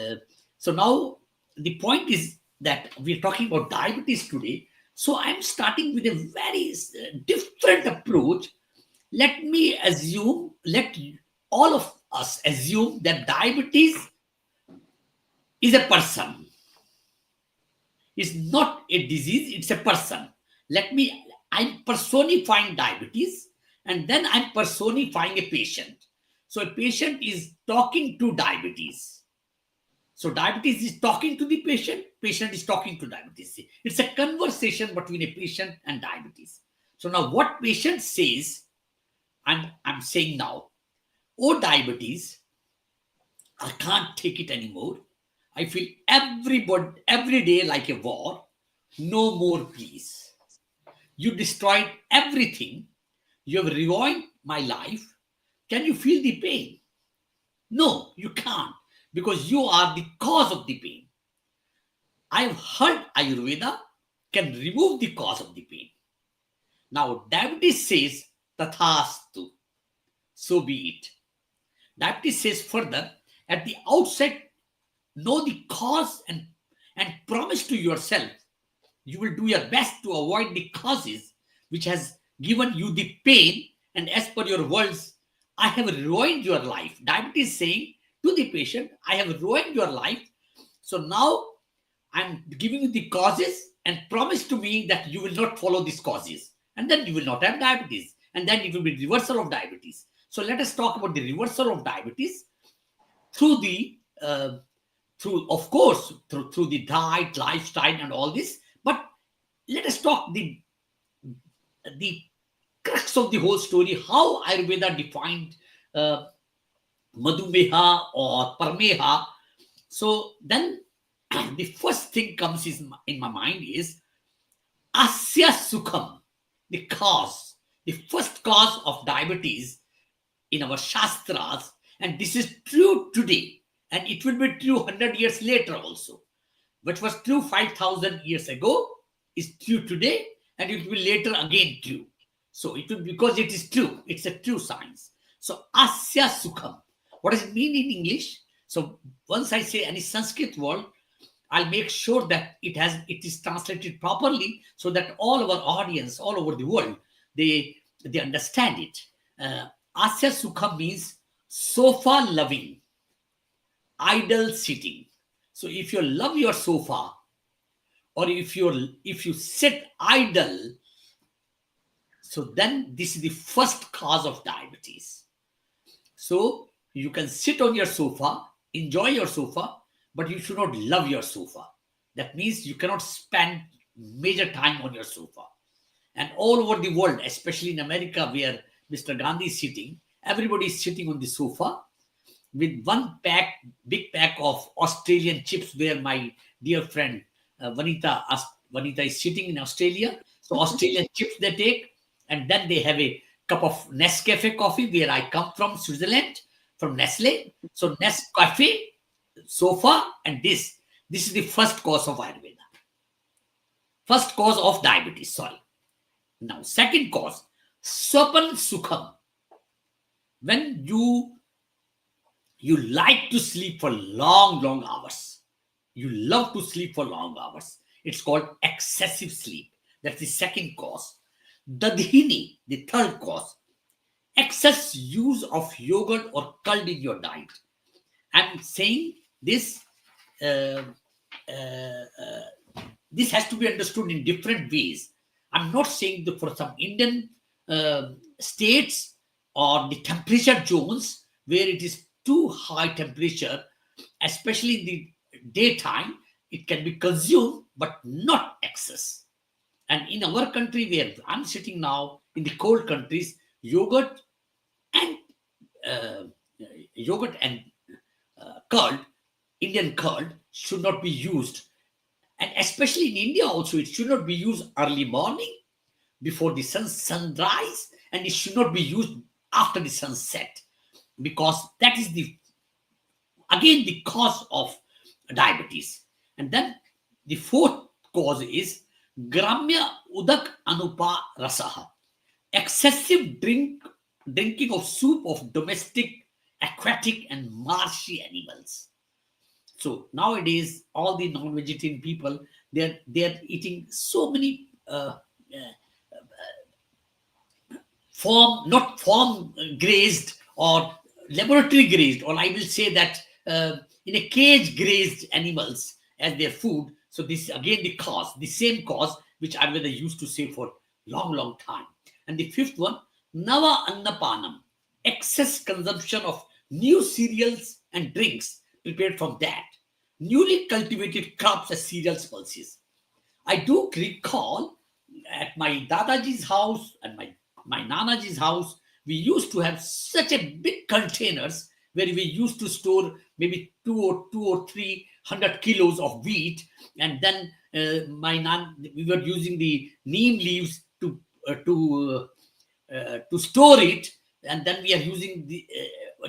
so now the point is that we're talking about diabetes today. So I'm starting with a very different approach. Let all of us assume that diabetes is a person. It's not a disease, it's a person. I'm personifying diabetes, and then I'm personifying a patient. So a patient is talking to diabetes. So diabetes is talking to the patient is talking to diabetes. It's a conversation between a patient and diabetes. So now what patient says, I'm saying now, oh diabetes, I can't take it anymore. I feel every day like a war. No more, please. You destroyed everything. You have ruined my life. Can you feel the pain? No, you can't, because you are the cause of the pain. I have heard Ayurveda can remove the cause of the pain. Now, diabetes says, Tathastu, so be it. Diabetes says further, at the outset, know the cause and promise to yourself you will do your best to avoid the causes which has given you the pain, and as per your words, I have ruined your life. Diabetes saying to the patient, I have ruined your life. So now I'm giving you the causes and promise to me that you will not follow these causes. And then you will not have diabetes. And then it will be reversal of diabetes. So let us talk about the reversal of diabetes through the diet, lifestyle, and all this. But let us talk the crux of the whole story, how Ayurveda defined Madhumeha or Parmeha. So then the first thing comes in my mind is Asya Sukham, the cause, the first cause of diabetes in our Shastras. And this is true today, and it will be true 100 years later also. What was true 5,000 years ago is true today, and it will be later again true. So it will, because it is true, it's a true science. So Asya Sukham, what does it mean in English? So once I say any Sanskrit word, I'll make sure that it is translated properly so that all our audience all over the world, they understand it. Asya Sukham means sofa loving, idle sitting. So if you love your sofa, or if you sit idle, so then this is the first cause of diabetes. So you can sit on your sofa, enjoy your sofa, but you should not love your sofa. That means you cannot spend major time on your sofa. And all over the world, especially in America where Mr. Gandhi is sitting, everybody is sitting on the sofa with one big pack of Australian chips, where my dear friend Vanita is sitting in Australia. So Australian chips they take, and then they have a cup of Nescafe coffee, where I come from, Switzerland, from Nestle. So Nescafe, sofa, and this is the first cause of Ayurveda. First cause of diabetes, sorry. Now, second cause, Swapan Sukham. When you like to sleep for long hours. You love to sleep for long hours. It's called excessive sleep. That's the second cause. Dadhini, the third cause, excess use of yogurt or curd in your diet. I'm saying this this has to be understood in different ways. I'm not saying that for some Indian states or the temperature zones where it is too high temperature, especially in the daytime, it can be consumed, but not excess. And in our country, where I'm sitting now, in the cold countries, yogurt and uh, yogurt and curd, Indian curd, should not be used. And especially in India also, it should not be used early morning before the sunrise, and it should not be used after the sunset, because that is the cause of diabetes. And then the fourth cause is gramya udak anupa rasaha, excessive drinking of soup of domestic, aquatic, and marshy animals. So nowadays, all the non-vegetarian people, they're eating so many farm grazed or laboratory grazed, or I will say that in a cage grazed animals as their food. So this is again the same cause which I used to say for long time. And the fifth one, nava annapanam, excess consumption of new cereals and drinks prepared from that, newly cultivated crops as cereal pulses. I do recall at my Dadaji's house and my Nanaji's house, we used to have such a big containers where we used to store maybe 200 or 300 kilos of wheat, and then we were using the neem leaves to store it, and then we are using the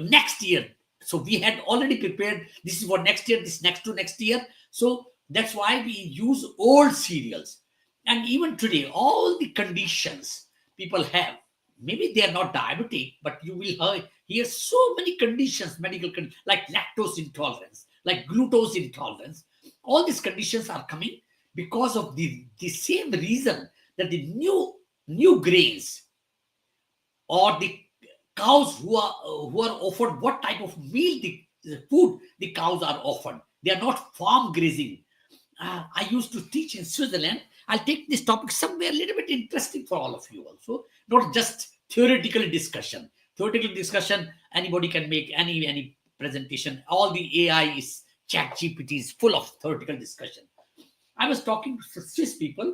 next year. So we had already prepared, this is for next year, this next to next year. So that's why we use old cereals. And even today, all the conditions people have, maybe they are not diabetic, but you will hear so many conditions, medical conditions, like lactose intolerance, like glucose intolerance. All these conditions are coming because of the same reason, that the new grains, or the cows who are offered what type of meal, the food the cows are offered. They are not farm grazing. I used to teach in Switzerland. I'll take this topic somewhere a little bit interesting for all of you also, not just theoretical discussion. Theoretical discussion, anybody can make any presentation. All the AI is chat GPT is full of theoretical discussion. I was talking to Swiss people.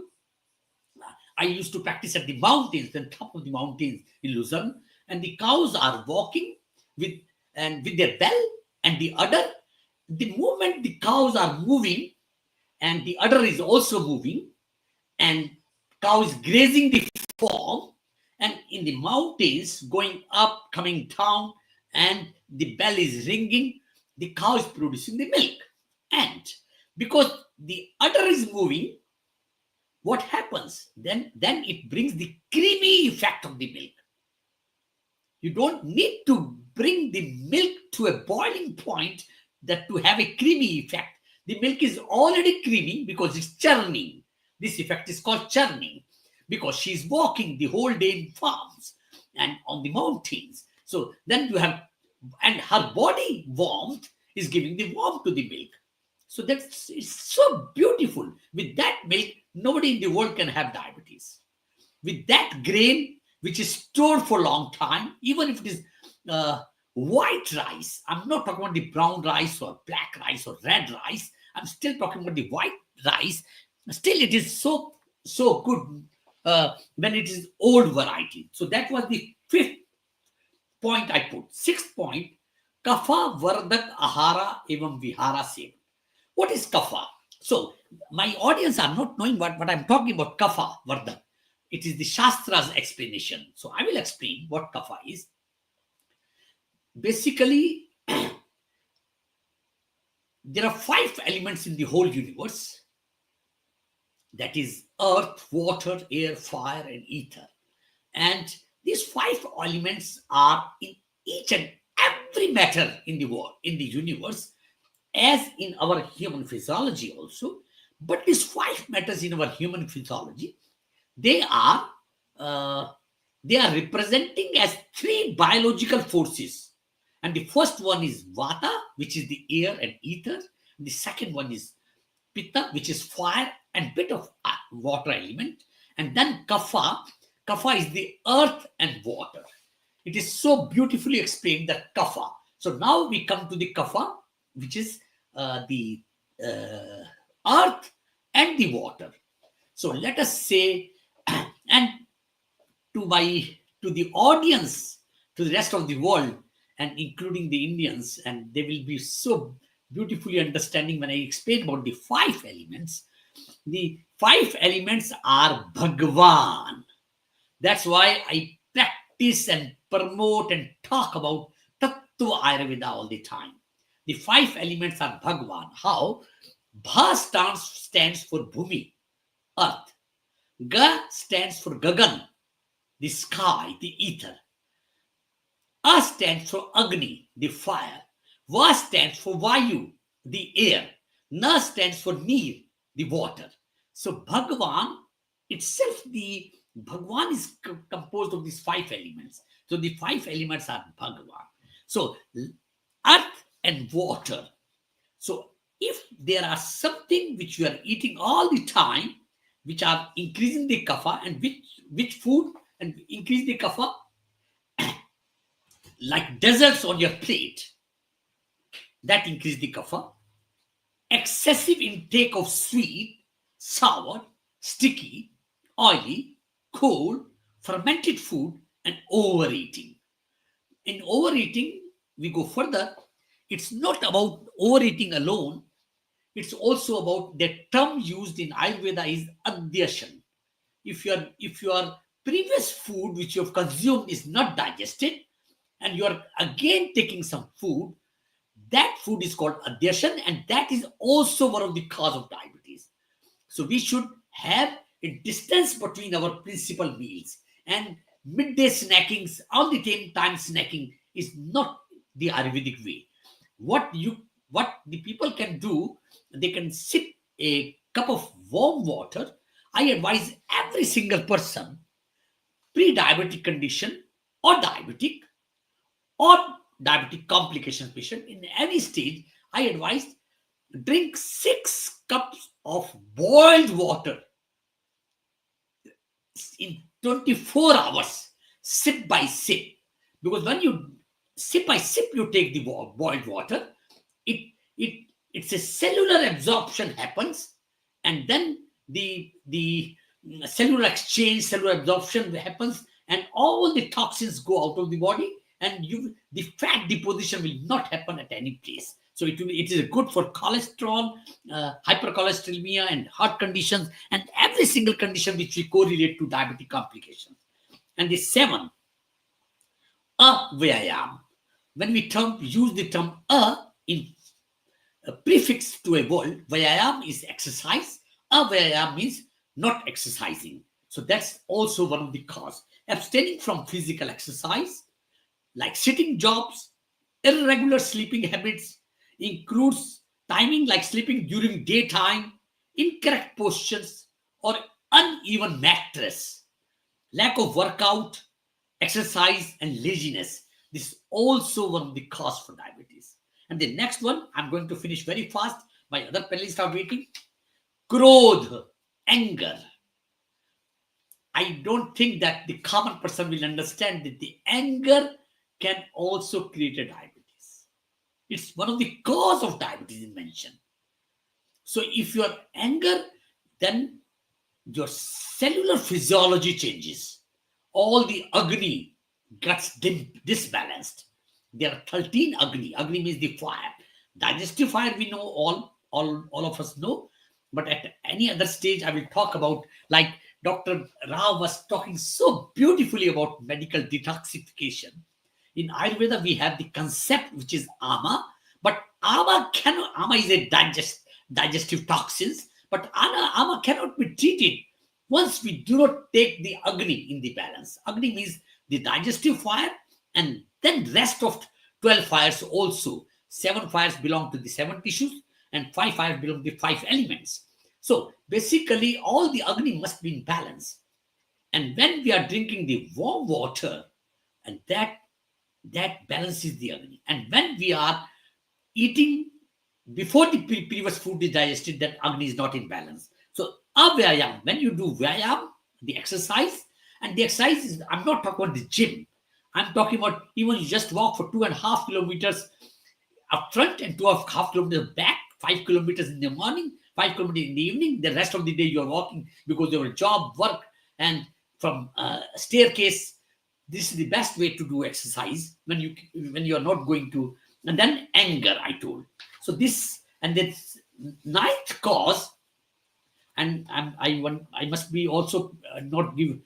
I used to practice at the mountains, the top of the mountains in Lucerne, and the cows are walking with their bell and the udder. The moment the cows are moving, and the udder is also moving, and cow is grazing the form, and in the mountains going up, coming down, and the bell is ringing, the cow is producing the milk. And because the udder is moving, what happens? Then it brings the creamy effect of the milk. You don't need to bring the milk to a boiling point that to have a creamy effect. The milk is already creamy because it's churning. This effect is called churning, because she's walking the whole day in farms and on the mountains. So then you have, and her body warmth is giving the warmth to the milk. So it's so beautiful. With that milk, nobody in the world can have diabetes. With that grain, which is stored for a long time, even if it is white rice, I'm not talking about the brown rice or black rice or red rice, I'm still talking about the white rice. Still, it is so good when it is old variety. So that was the fifth point I put. Sixth point, Kapha Vardak Ahara Evam Vihara Sevan. What is Kapha? So my audience are not knowing what I'm talking about, Kapha Vardak. It is the Shastra's explanation. So I will explain what Kapha is. Basically, there are 5 elements in the whole universe. That is earth, water, air, fire, and ether. And these 5 elements are in each and every matter in the world, in the universe, as in our human physiology also. But these 5 matters in our human physiology, they are representing as 3 biological forces. And the first one is Vata, which is the air and ether. The second one is Pitta, which is fire and bit of water element. And then Kapha. Kapha is the earth and water. It is so beautifully explained, that Kapha. So now we come to the Kapha, which is the earth and the water. So let us say, and to to the audience, to the rest of the world, and including the Indians, and they will be so beautifully understanding when I explain about the 5 elements. The 5 elements are Bhagwan. That's why I practice and promote and talk about Tattva Ayurveda all the time. The 5 elements are Bhagwan. How? Bha stands for Bhumi, earth. Ga stands for Gagan, the sky, the ether. A stands for Agni, the fire. Va stands for Vayu, the air. Na stands for Neer, the water. So Bhagwan itself, the Bhagwan is composed of these 5 elements. So the 5 elements are Bhagwan. So earth and water. So if there are something which you are eating all the time, which are increasing the kapha, and which food and increase the kapha, like desserts on your plate, that increase the kapha. Excessive intake of sweet, sour, sticky, oily, cold, fermented food, and overeating. In overeating, we go further. It's not about overeating alone. It's also about the term used in Ayurveda is adyashan. If your previous food which you have consumed is not digested, and you are again taking some food, that food is called adyashan, and that is also one of the cause of diabetes. So we should have a distance between our principal meals, and midday snackings, all the time snacking is not the Ayurvedic way. What the people can do, they can sip a cup of warm water. I advise every single person, pre-diabetic condition or diabetic complication patient in any stage, I advise drink 6 cups of boiled water in 24 hours, sip by sip. Because when you sip by sip, you take the boiled water, it's a cellular absorption happens, and then the cellular exchange, cellular absorption happens, and all the toxins go out of the body, and the fat deposition will not happen at any place. So it is good for cholesterol, hypercholesterolemia, and heart conditions, and every single condition which we correlate to diabetic complications. And the 7, Vyayam. When we use the term in a prefix to a word, Vyayam is exercise. Vyayam means not exercising. So that's also one of the cause. Abstaining from physical exercise, like sitting jobs, irregular sleeping habits, includes timing like sleeping during daytime, incorrect postures, or uneven mattress, lack of workout, exercise, and laziness. This is also one of the cause for diabetes. And the next one, I'm going to finish very fast. My other panelists are waiting. Krodh, anger. I don't think that the common person will understand that the anger can also create a diabetes. It's one of the cause of diabetes mentioned. So if you are anger, then your cellular physiology changes. All the Agni gets disbalanced. There are 13 Agni. Agni means the fire. Digestive fire we know, all of us know. But at any other stage, I will talk about, like Dr. Rao was talking so beautifully about medical detoxification. In Ayurveda, we have the concept which is Ama, but Ama is a digestive toxins, but Ama cannot be treated once we do not take the Agni in the balance. Agni means the digestive fire, and then rest of 12 fires also. 7 fires belong to the 7 tissues, and 5 fires belong to the 5 elements. So basically, all the Agni must be in balance. And when we are drinking the warm water, and that balances the Agni. And when we are eating before the previous food is digested, that Agni is not in balance. So Vyayam, when you do Vyayam, the exercise, and the exercise is, I'm not talking about the gym. I'm talking about even you just walk for 2.5 kilometers up front and 2.5 kilometers back, 5 kilometers in the morning, 5 kilometers in the evening. The rest of the day you're walking because of your job, work, and from staircase This is the best way to do exercise when you are not going to. And then anger, I told. So this and this ninth cause, and I must be also not give.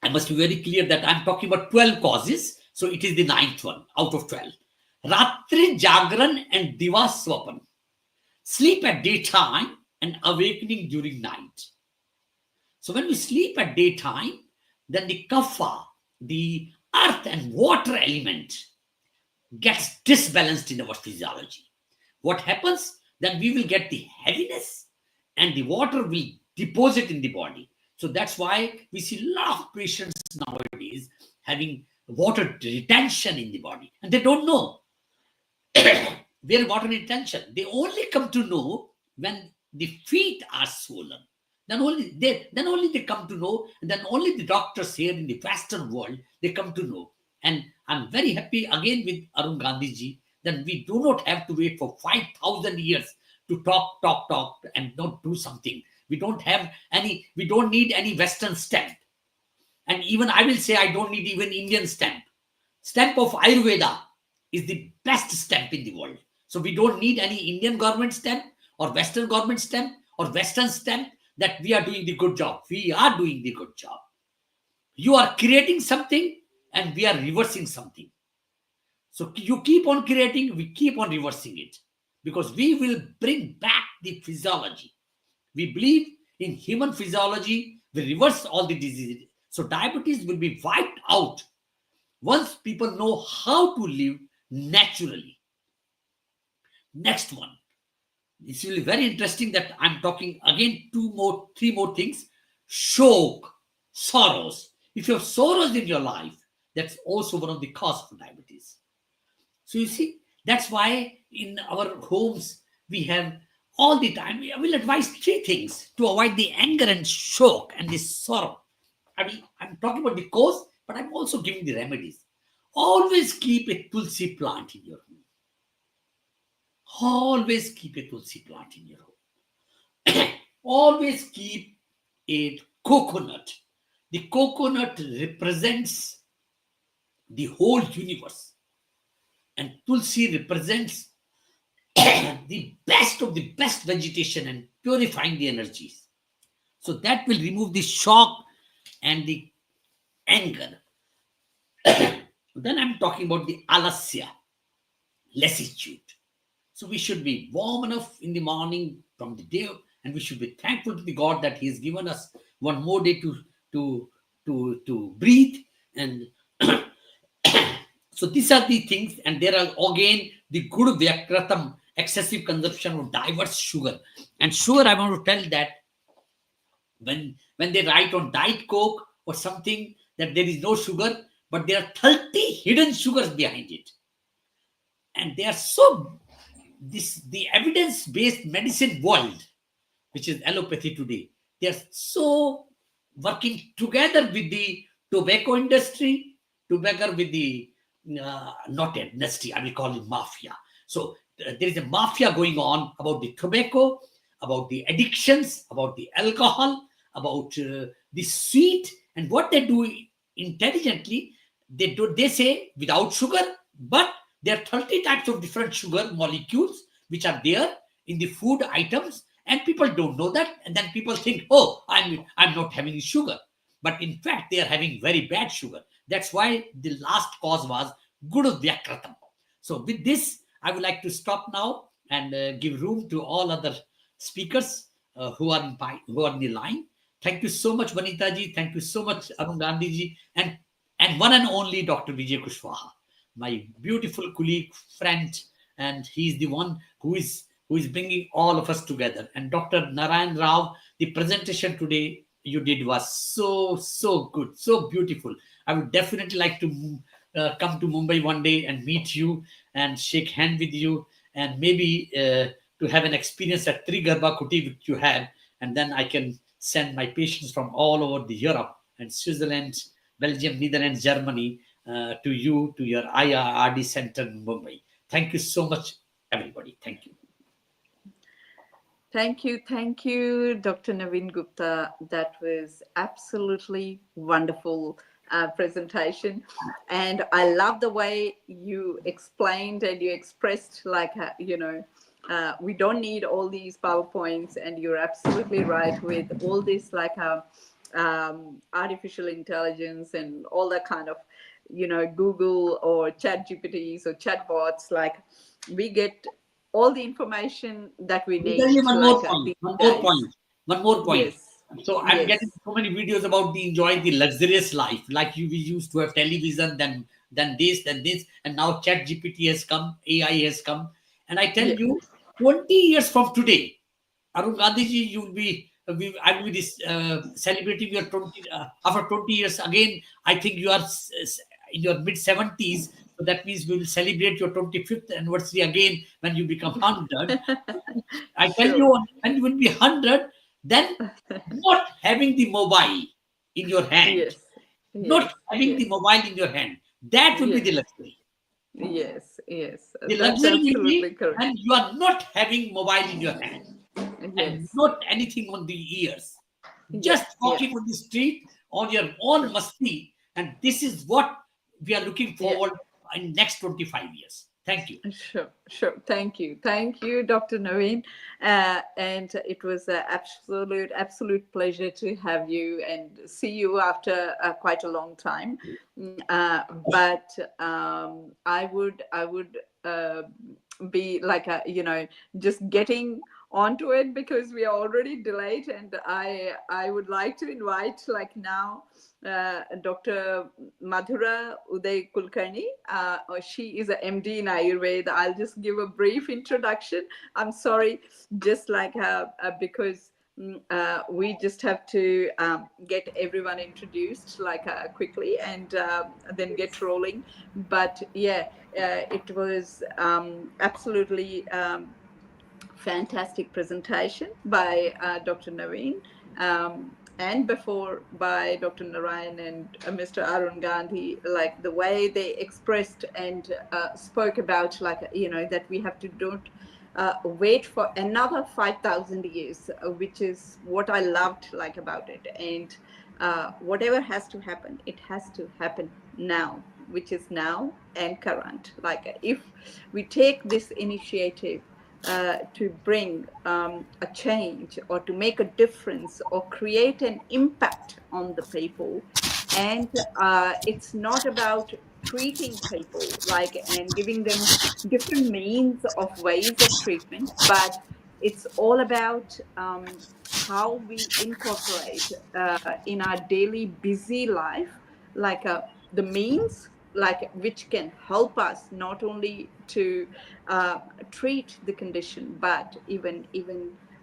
I must be very clear that I'm talking about 12 causes. So it is the ninth one out of 12. Ratri Jagran and Diva Swapan. Sleep at daytime and awakening during night. So when we sleep at daytime, then the kapha, the earth and water element, gets disbalanced in our physiology. What happens? Then we will get the heaviness and the water will deposit in the body. So that's why we see a lot of patients nowadays having water retention in the body, and they don't know where water retention. They only come to know when the feet are swollen. Then only they come to know, and then only the doctors here in the Western world they come to know. And I'm very happy again with Arun Gandhi ji that we do not have to wait for 5,000 years to talk and not do something. We don't need any Western stamp. And even I will say I don't need even Indian stamp. Stamp of Ayurveda is the best stamp in the world. So we don't need any Indian government stamp or Western government stamp or Western stamp that we are doing the good job. We are doing the good job. You are creating something and we are reversing something. So you keep on creating, we keep on reversing it, because we will bring back the physiology. We believe in human physiology, we reverse all the diseases. So diabetes will be wiped out once people know how to live naturally. Next one. It's really very interesting that I'm talking again three more things. Shok, sorrows. If you have sorrows in your life, that's also one of the causes for diabetes. So you see, that's why in our homes we have all the time. I will advise three things to avoid the anger and shock and the sorrow. I'm talking about the cause, but I'm also giving the remedies. Always keep a tulsi plant in your home. Always keep a tulsi plant in your home. Always keep a coconut. The coconut represents the whole universe, and tulsi represents the best of the best vegetation and purifying the energies. So that will remove the shock and the anger. Then I'm talking about the alasya, lassitude. So we should be warm enough in the morning from the day, and we should be thankful to the God that He has given us one more day to breathe. And so these are the things, and there are again the good vyakratam, excessive consumption of diverse sugar. And sugar, I want to tell that when they write on Diet Coke or something that there is no sugar, but there are 30 hidden sugars behind it. And they are so, the evidence-based medicine world, which is allopathy today, they are so working together with the tobacco industry, together with the not industry, I will call it mafia. So there is a mafia going on about the tobacco, about the addictions, about the alcohol, about the sweet, and what they do intelligently, they say without sugar, but there are 30 types of different sugar molecules which are there in the food items, and people don't know that, and then people think, oh, I'm not having sugar, but in fact they are having very bad sugar. That's why the last cause was Guru Vyakratam. So with this, I would like to stop now and give room to all other speakers who are in the line. Thank you so much, Vanita ji. Thank you so much, Arun Gandhi ji, and one and only Dr. Vijay Kushwaha, my beautiful colleague, friend, and he's the one who is bringing all of us together. And Dr. Narayan Rao, the presentation today you did was so good, so beautiful. I would definitely like to come to Mumbai one day and meet you and shake hand with you, and maybe to have an experience at Trigarbha Kuti which you had, and then I can send my patients from all over the Europe and Switzerland, Belgium, Netherlands, Germany to you, to your IRD center in Mumbai. Thank you so much, everybody. Thank you. Thank you, Dr. Naveen Gupta. That was absolutely wonderful. presentation, and I love the way you explained and you expressed, like, we don't need all these PowerPoints, and you're absolutely right with all this, like, artificial intelligence and all that kind of, Google or chat GPTs or chatbots. Like, we get all the information that we Let me need, tell you one more like, point. these One more days. point. One more point. Yes. So I'm Yes. getting so many videos about the enjoying the luxurious life, like we used to have television, then this, and now Chat GPT has come, AI has come, and I tell Yeah. you, 20 years from today, Arun Gandhi ji, you will be. I will be this, celebrating your 20 after 20 years again. I think you are in your mid 70s, so that means we will celebrate your 25th anniversary again when you become 100. I tell Sure. you, when you will be 100, then not having the mobile in your hand, Yes. not Yes. having the Yes. mobile in your hand, that will be the Yes. luxury. Yes. Yes. The That's luxury will absolutely be correct. when you are not having mobile in your hand and Yes. not anything on the ears, just Yes. walking Yes. on the street on your own must-be, and this is what we are looking Yeah. forward in next 25 years. Thank you. Sure, sure. Thank you, Dr. Naveen. And it was an absolute pleasure to have you and see you after quite a long time. But I would be like, just getting onto it, because we are already delayed, and I would like to invite, like, now, Dr. Madhura Uday Kulkarni. She is a MD in Ayurveda. I'll just give a brief introduction. I'm sorry, just like, because we just have to get everyone introduced, like, quickly, and then get rolling. But yeah, it was absolutely fantastic presentation by Dr. Naveen, and before by Dr. Narayan and Mr. Arun Gandhi, like the way they expressed and spoke about, like, that we have to don't wait for another 5,000 years, which is what I loved, like, about it. And whatever has to happen, it has to happen now, which is now and current. Like, if we take this initiative to bring a change, or to make a difference, or create an impact on the people. And it's not about treating people, like, and giving them different means of ways of treatment, but it's all about how we incorporate in our daily busy life, like, the means, like, which can help us not only to treat the condition, but even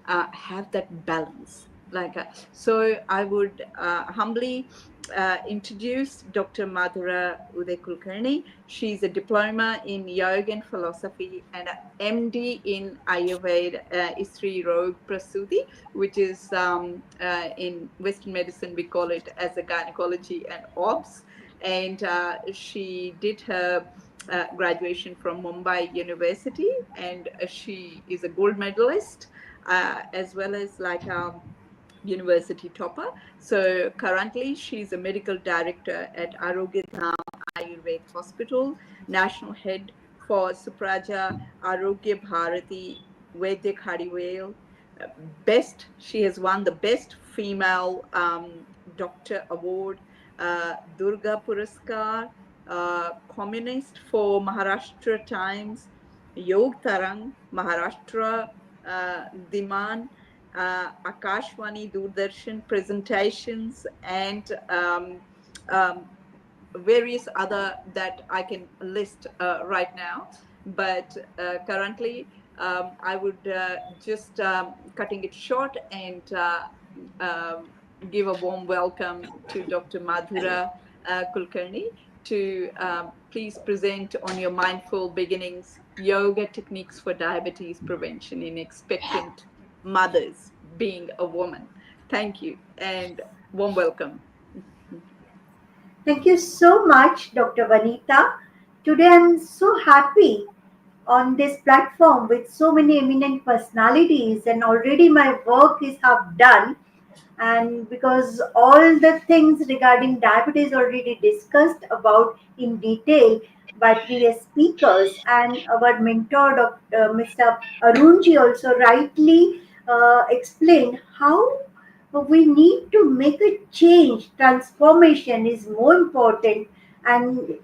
have that balance. Like, so I would humbly introduce Dr. Madhura Uday Kulkarni. She's a diploma in yoga and philosophy and an MD in Ayurveda, Istri Rog Prasuti, which is in Western medicine we call it as a gynecology and obs. And she did her graduation from Mumbai University, and she is a gold medalist, as well as, like, university topper. So currently she's a medical director at Arogya Dham Ayurveda Hospital, national head for Supraja Arogya Bharati Vaidya Khadiwale. She has won the best female doctor award, Durga Puraskar, communist for Maharashtra Times, Yog Tarang, Maharashtra Diman, Akashwani Doordarshan presentations, and various other that I can list right now. But currently, I would just cutting it short and give a warm welcome to Dr. Madhura Kulkarni to please present on your mindful beginnings, yoga techniques for diabetes prevention in expectant mothers, being a woman. Thank you and warm welcome. Thank you so much, Dr. Vanita. Today I'm so happy on this platform with so many eminent personalities, and already my work is half done. And because all the things regarding diabetes already discussed about in detail by previous speakers, and our mentor Dr. Mr. Arunji also rightly explained how we need to make a change. Transformation is more important, and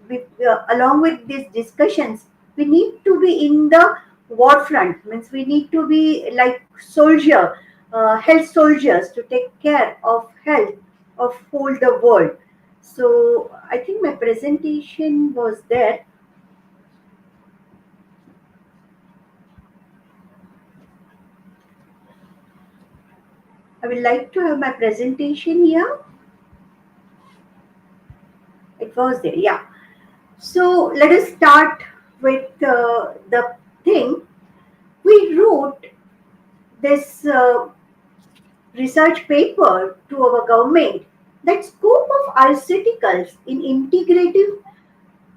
along with these discussions, we need to be in the war front. Means we need to be like soldier, health soldiers, to take care of health of whole the world. So I think my presentation was there. I would like to have my presentation here. It was there, yeah. So let us start with the thing. We wrote this research paper to our government that scope of pharmaceuticals in integrative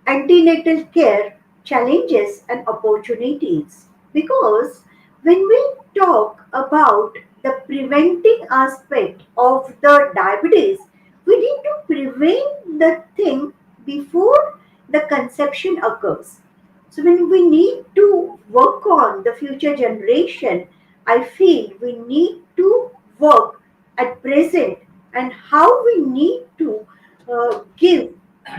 antenatal care challenges and opportunities, because when we talk about the preventing aspect of the diabetes, we need to prevent the thing before the conception occurs. So when we need to work on the future generation, I feel we need to work at present, and how we need to give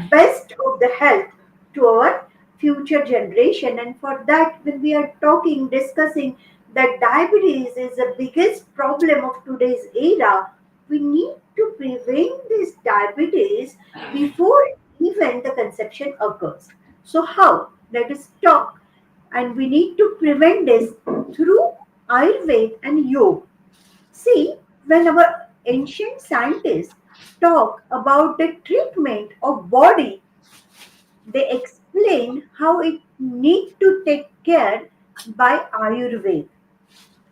best of the health to our future generation. And for that, when we are talking, discussing that diabetes is the biggest problem of today's era, we need to prevent this diabetes before even the conception occurs. So how? Let us talk. And we need to prevent this through Ayurveda and Yoga. See, when our ancient scientists talk about the treatment of body, they explain how it need to take care by Ayurveda.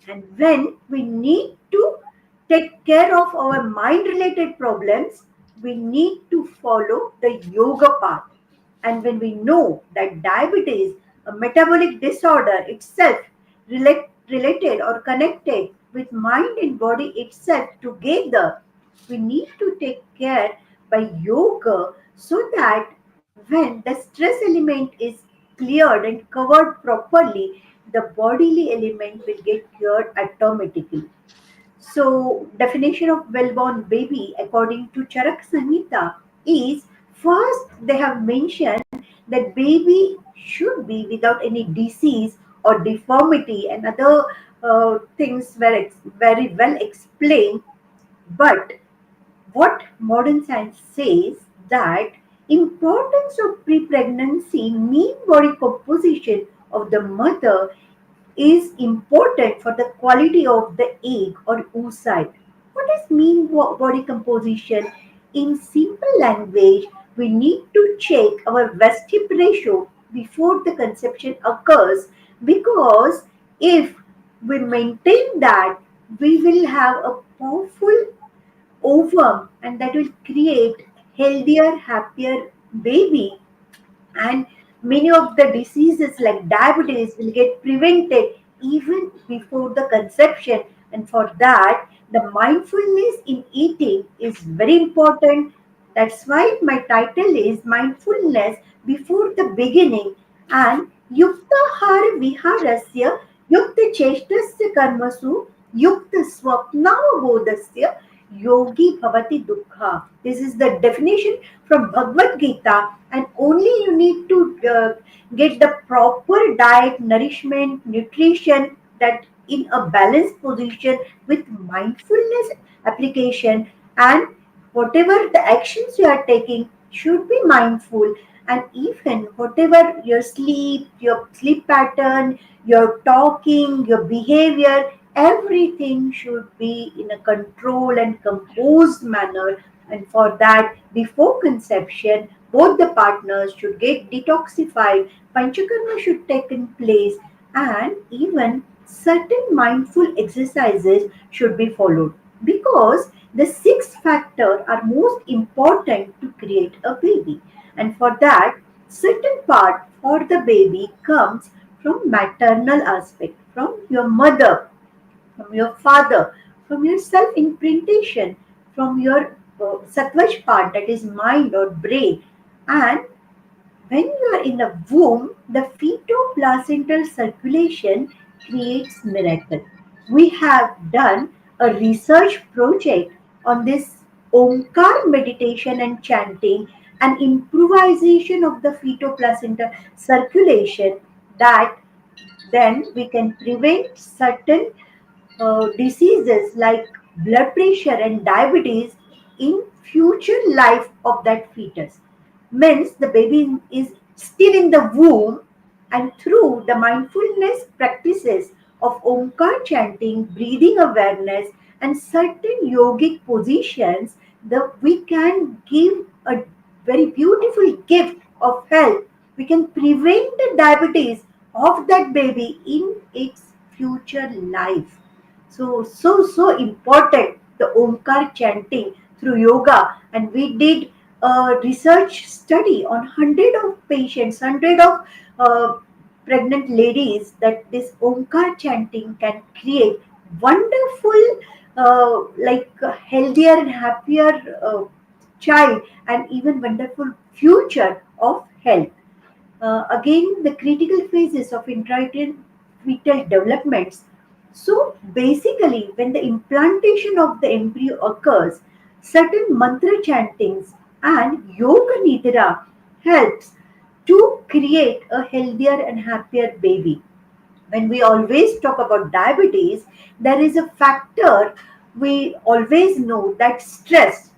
And when we need to take care of our mind related problems, we need to follow the yoga path. And when we know that diabetes, a metabolic disorder itself, related or connected with mind and body itself together, we need to take care by yoga, so that when the stress element is cleared and covered properly, the bodily element will get cured automatically. So, definition of well-born baby according to Charak Samhita is, first they have mentioned that baby should be without any disease or deformity, and other things were very well explained. But what modern science says, that importance of pre-pregnancy mean body composition of the mother is important for the quality of the egg or oocyte. What does mean body composition? In simple language, we need to check our waist hip ratio before the conception occurs, because if we maintain that, we will have a powerful ovum, and that will create healthier, happier baby. And many of the diseases like diabetes will get prevented even before the conception. And for that, the mindfulness in eating is very important. That's why my title is Mindfulness Before the Beginning. And Yukta Har Viharasya Yukta Cheshtasya Karmasu Yukta Swapnavabodhasya Yogi Bhavati Dukkha. This is the definition from Bhagavad Gita, and only you need to get the proper diet, nourishment, nutrition, that in a balanced position with mindfulness application, and whatever the actions you are taking should be mindful. And even whatever your sleep pattern, your talking, your behavior, everything should be in a controlled and composed manner. And for that, before conception, both the partners should get detoxified, panchakarma should take in place, and even certain mindful exercises should be followed, because the six factors are most important to create a baby. And for that, certain part for the baby comes from maternal aspect, from your mother, from your father, from your self imprintation, from your Satvaj part, that is mind or brain. And when you are in the womb, the feto-placental circulation creates miracle. We have done a research project on this Omkar meditation and chanting and improvisation of the feto-placental circulation, that then we can prevent certain diseases like blood pressure and diabetes in future life of that fetus. Means the baby is still in the womb, and through the mindfulness practices of Omkar chanting, breathing awareness, and certain yogic positions, we can give a very beautiful gift of health. We can prevent the diabetes of that baby in its future life. So important, the Omkar chanting through yoga. And we did a research study on 100 of patients, 100 of pregnant ladies, that this Omkar chanting can create wonderful, healthier and happier child, and even wonderful future of health. Again, the critical phases of intrauterine fetal developments. So basically, when the implantation of the embryo occurs, certain mantra chantings and yoga nidra helps to create a healthier and happier baby. When we always talk about diabetes, there is a factor we always know, that stress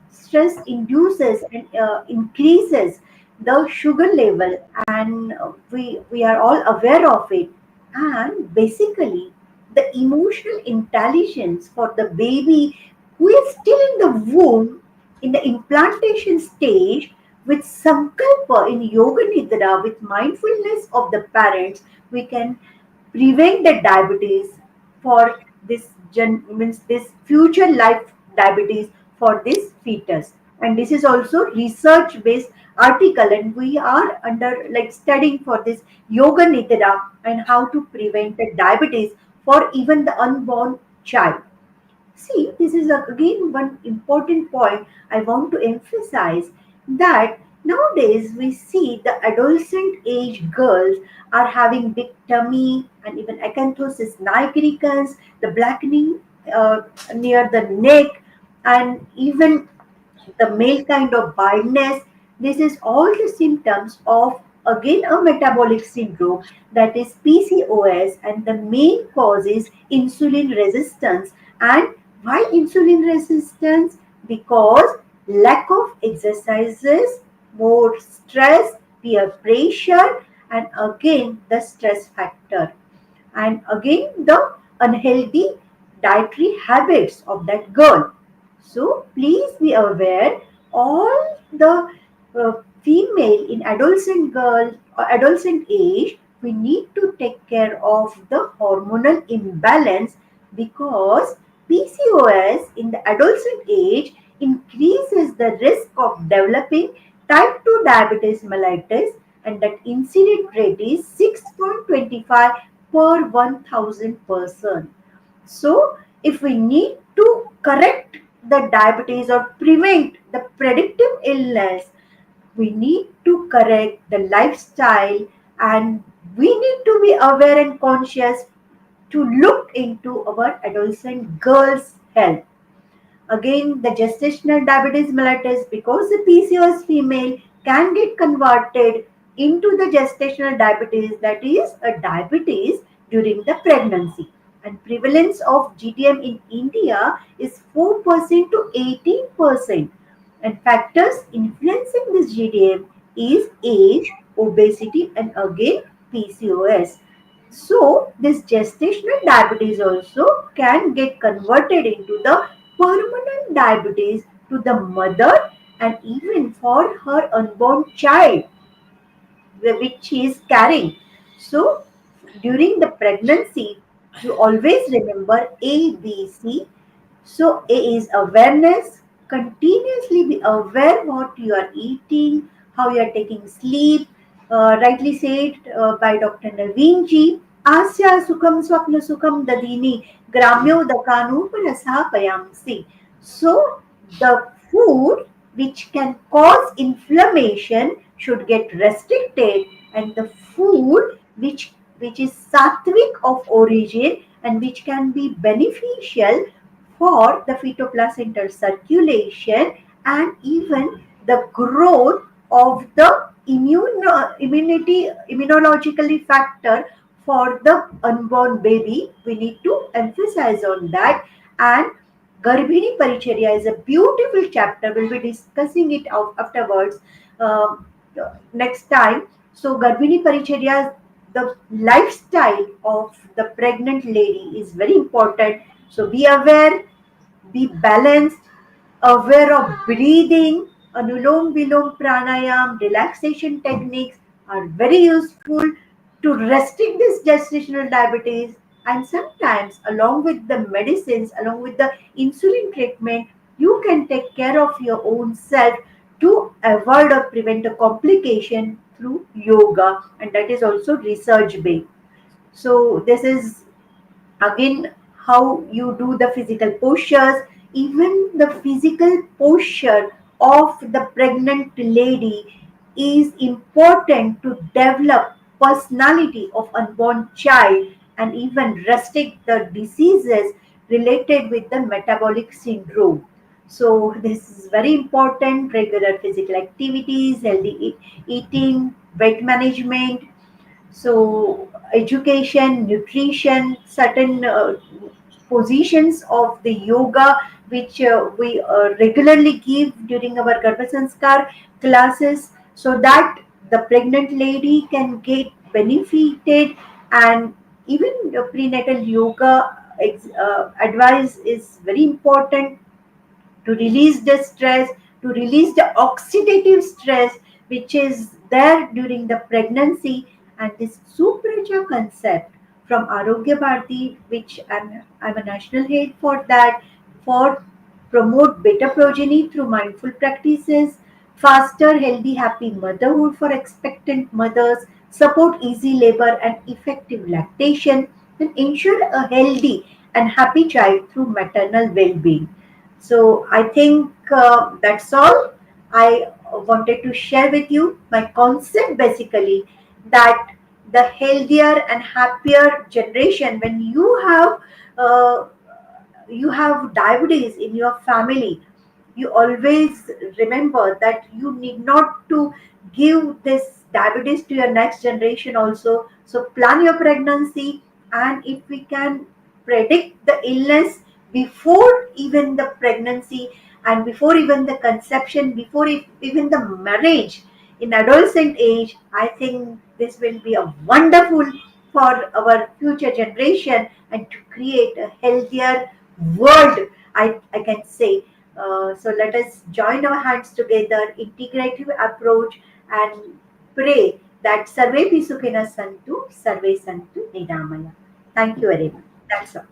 induces and increases the sugar level, and we are all aware of it. And basically, the emotional intelligence for the baby who is still in the womb, in the implantation stage, with sankalpa in yoga nidra, with mindfulness of the parents, we can prevent the diabetes for this means this future life diabetes for this fetus. And this is also research based article, and we are under like studying for this yoga nidra and how to prevent the diabetes for even the unborn child. See, this is again one important point I want to emphasize, that nowadays we see the adolescent age girls are having big tummy and even acanthosis nigricans, the blackening near the neck, and even the male kind of baldness. This is all the symptoms of again a metabolic syndrome, that is PCOS, and the main cause is insulin resistance. And why insulin resistance? Because lack of exercises, more stress, peer pressure, and again the stress factor, and again the unhealthy dietary habits of that girl. So please be aware, all the female in adolescent girl or adolescent age, we need to take care of the hormonal imbalance, because PCOS in the adolescent age increases the risk of developing type 2 diabetes mellitus, and that incidence rate is 6.25 per 1000 person. So if we need to correct the diabetes or prevent the predictive illness, we need to correct the lifestyle, and we need to be aware and conscious to look into our adolescent girls' health. Again, the gestational diabetes mellitus, because the PCOS female can get converted into the gestational diabetes, that is a diabetes during the pregnancy. And prevalence of GTM in India is 4% to 18%. And factors influencing this GTM is age, obesity, and again PCOS. So this gestational diabetes also can get converted into the permanent diabetes to the mother, and even for her unborn child which she is carrying. So during the pregnancy, you always remember A, B, C. So A is awareness. Continuously be aware what you are eating, how you are taking sleep. Rightly said by Dr. Naveen ji. Asya sukham swapna sukham dadini gramyo dakanupara payamsi. So the food which can cause inflammation should get restricted, and the food which is sattvic of origin and which can be beneficial for the fetoplacental circulation and even the growth of the immunologically factor for the unborn baby. We need to emphasize on that. And Garbhini Paricharya is a beautiful chapter. We'll be discussing it afterwards next time. So Garbhini Paricharya, the lifestyle of the pregnant lady is very important. So be aware, be balanced, aware of breathing. Anulom Vilom Pranayam, relaxation techniques are very useful to restrict this gestational diabetes. And sometimes, along with the medicines, along with the insulin treatment, you can take care of your own self to avoid or prevent a complication through yoga, and that is also research based. So this is again how you do the physical postures. Even the physical posture of the pregnant lady is important to develop personality of unborn child and even restrict the diseases related with the metabolic syndrome. So this is very important. Regular physical activities, healthy eating, weight management, so education, nutrition, certain positions of the yoga which we regularly give during our Garbha Sanskar classes, so that the pregnant lady can get benefited. And even the prenatal yoga advice is very important to release the stress, to release the oxidative stress which is there during the pregnancy. And this Supraja concept from Arogya Bharati, which I'm a national head for that, for promote better progeny through mindful practices, faster, healthy, happy motherhood for expectant mothers, support easy labor and effective lactation, and ensure a healthy and happy child through maternal well-being. So I think that's all I wanted to share with you. My concept basically that the healthier and happier generation, when uh, you have diabetes in your family, you always remember that you need not to give this diabetes to your next generation also. So plan your pregnancy, and if we can predict the illness before even the pregnancy and before even the conception, before even the marriage in adolescent age, I think this will be a wonderful for our future generation and to create a healthier world, I can say. So let us join our hands together, integrative approach, and pray that Sarve Pisukina Santu, Sarve Santu Nidamaya. Thank you very much. That's all.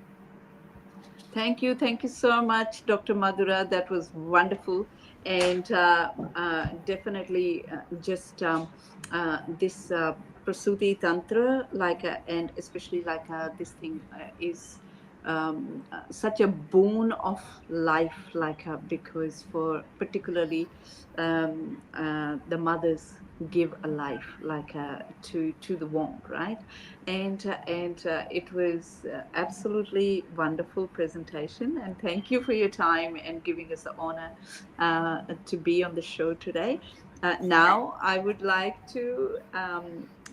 Thank you so much, Dr. Madhura. That was wonderful, and definitely just this Prasuti Tantra, like, and especially like this thing is such a boon of life, like because for particularly the mothers give a life like to the womb, right? And it was absolutely wonderful presentation, and thank you for your time and giving us the honor to be on the show today. Now I would like to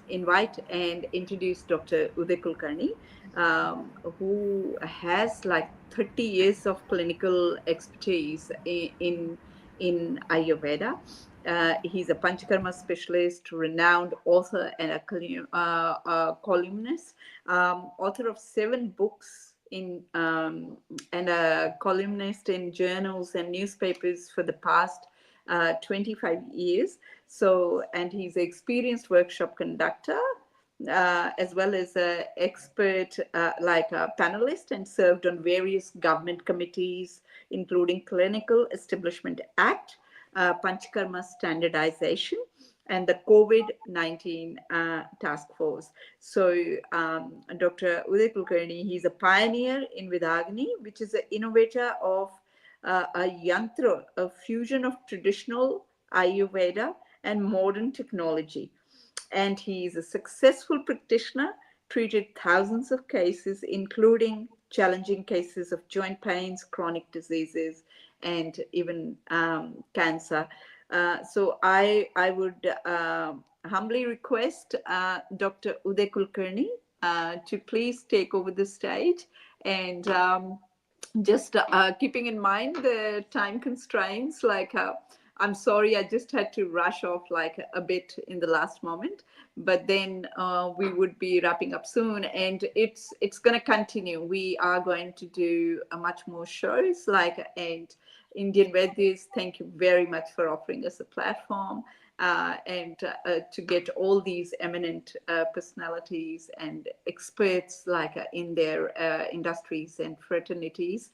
invite and introduce Dr. Uday Kulkarni, who has like 30 years of clinical expertise in Ayurveda. He's a Panchakarma specialist, renowned author, and a columnist, author of 7 books and a columnist in journals and newspapers for the past 25 years. So, and he's an experienced workshop conductor, as well as an expert, like a panelist, and served on various government committees, including Clinical Establishment Act, Panchakarma Standardization, and the COVID-19 task force. So Dr. Uday Kulkarni, he's a pioneer in Vidagni, which is an innovator of a yantra, a fusion of traditional Ayurveda and modern technology. And he is a successful practitioner, treated thousands of cases, including challenging cases of joint pains, chronic diseases, and even cancer. So I would humbly request Dr. Uday Kulkarni to please take over the stage, and just keeping in mind the time constraints, like I'm sorry, I just had to rush off like a bit in the last moment, but then we would be wrapping up soon, and it's going to continue. We are going to do much more shows, like, and Indian Vedis, thank you very much for offering us a platform. And to get all these eminent personalities and experts like in their industries and fraternities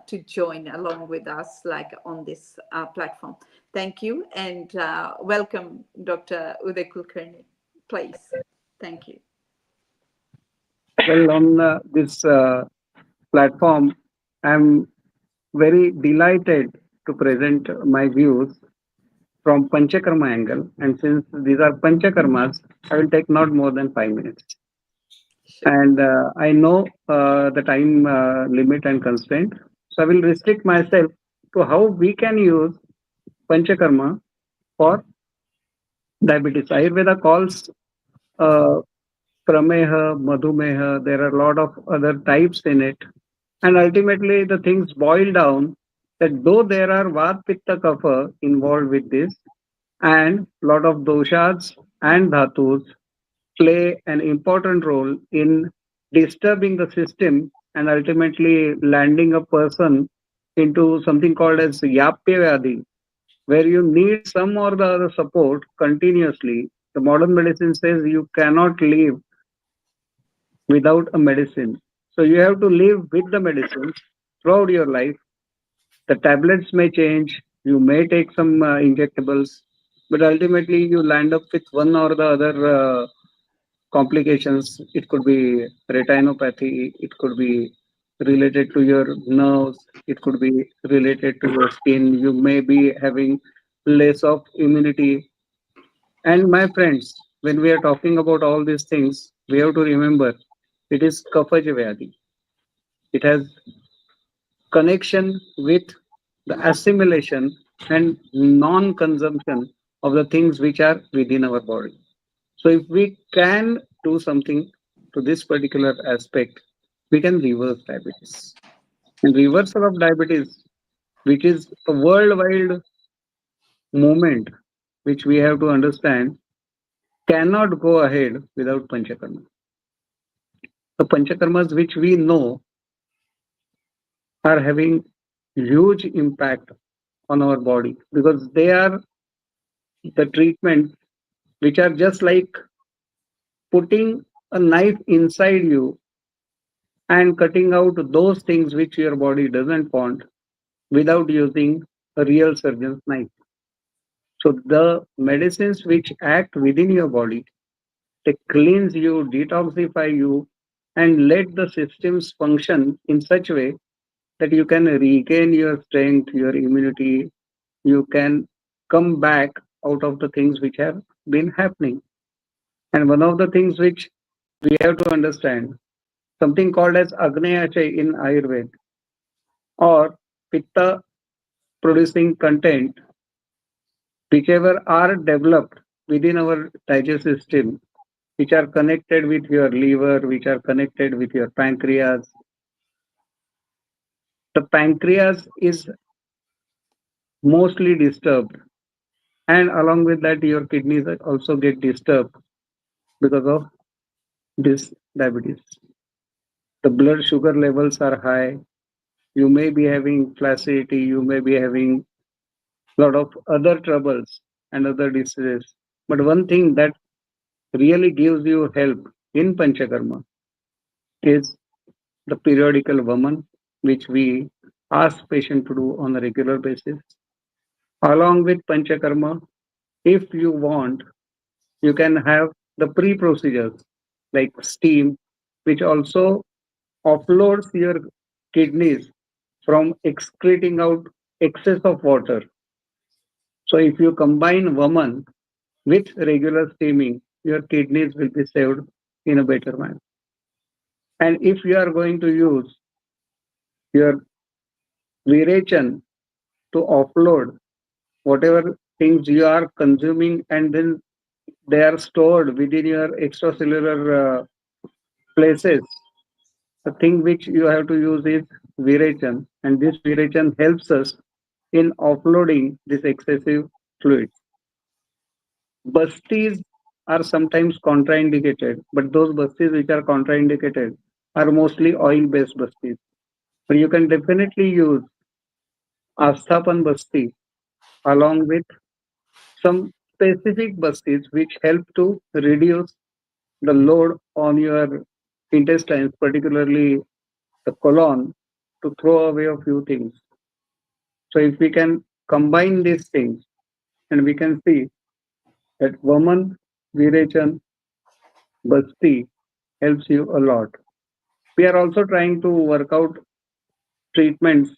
to join along with us like on this platform. Thank you, and welcome Dr. Uday Kulkarni, please. Thank you. Well, on this platform, I'm very delighted to present my views from Panchakarma angle. And since these are Panchakarmas, I will take not more than 5 minutes. Sure. And I know the time limit and constraint. So I will restrict myself to how we can use Panchakarma for diabetes. Ayurveda calls Prameha, Madhumeha, there are a lot of other types in it. And ultimately, the things boil down that though there are Vat, Pitta, Kapha involved with this, and lot of doshas and dhatus play an important role in disturbing the system and ultimately landing a person into something called as Yapya Vyadhi, where you need some or the other support continuously. The modern medicine says you cannot live without a medicine. So you have to live with the medicine throughout your life. The tablets may change, you may take some injectables, but ultimately you land up with one or the other complications. It could be retinopathy, it could be related to your nerves, it could be related to your skin. You may be having less of immunity. And my friends, when we are talking about all these things, we have to remember it is Kafaja Vyadhi. It has connection with the assimilation and non-consumption of the things which are within our body. So if we can do something to this particular aspect, we can reverse diabetes. And reversal of diabetes, which is a worldwide movement, which we have to understand, cannot go ahead without Panchakarma. The Panchakarmas which we know are having huge impact on our body because they are the treatment which are just like putting a knife inside you and cutting out those things which your body doesn't want without using a real surgeon's knife. So the medicines which act within your body, they cleanse you, detoxify you, and let the systems function in such a way that you can regain your strength, your immunity, you can come back out of the things which have been happening. And one of the things which we have to understand, something called as Agneyacha in Ayurveda, or Pitta producing content, whichever are developed within our digestive system, which are connected with your liver, which are connected with your pancreas. The pancreas is mostly disturbed, and along with that, your kidneys also get disturbed because of this diabetes. The blood sugar levels are high. You may be having flaccidity, you may be having a lot of other troubles and other diseases. But one thing that really gives you help in Panchakarma is the periodical Vaman, which we ask patient to do on a regular basis. Along with Panchakarma, if you want, you can have the pre-procedures like steam, which also offloads your kidneys from excreting out excess of water. So if you combine Vaman with regular steaming, your kidneys will be saved in a better manner. And if you are going to use your Virechan to offload whatever things you are consuming, and then they are stored within your extracellular places, the thing which you have to use is Virechan, and this Virechan helps us in offloading this excessive fluids. Busties are sometimes contraindicated, but those busties which are contraindicated are mostly oil-based busties. But you can definitely use Asthapan Basti along with some specific busties which help to reduce the load on your intestines, particularly the colon, to throw away a few things. So if we can combine these things, and we can see that Vaman, Virechan, Basti helps you a lot. We are also trying to work out treatments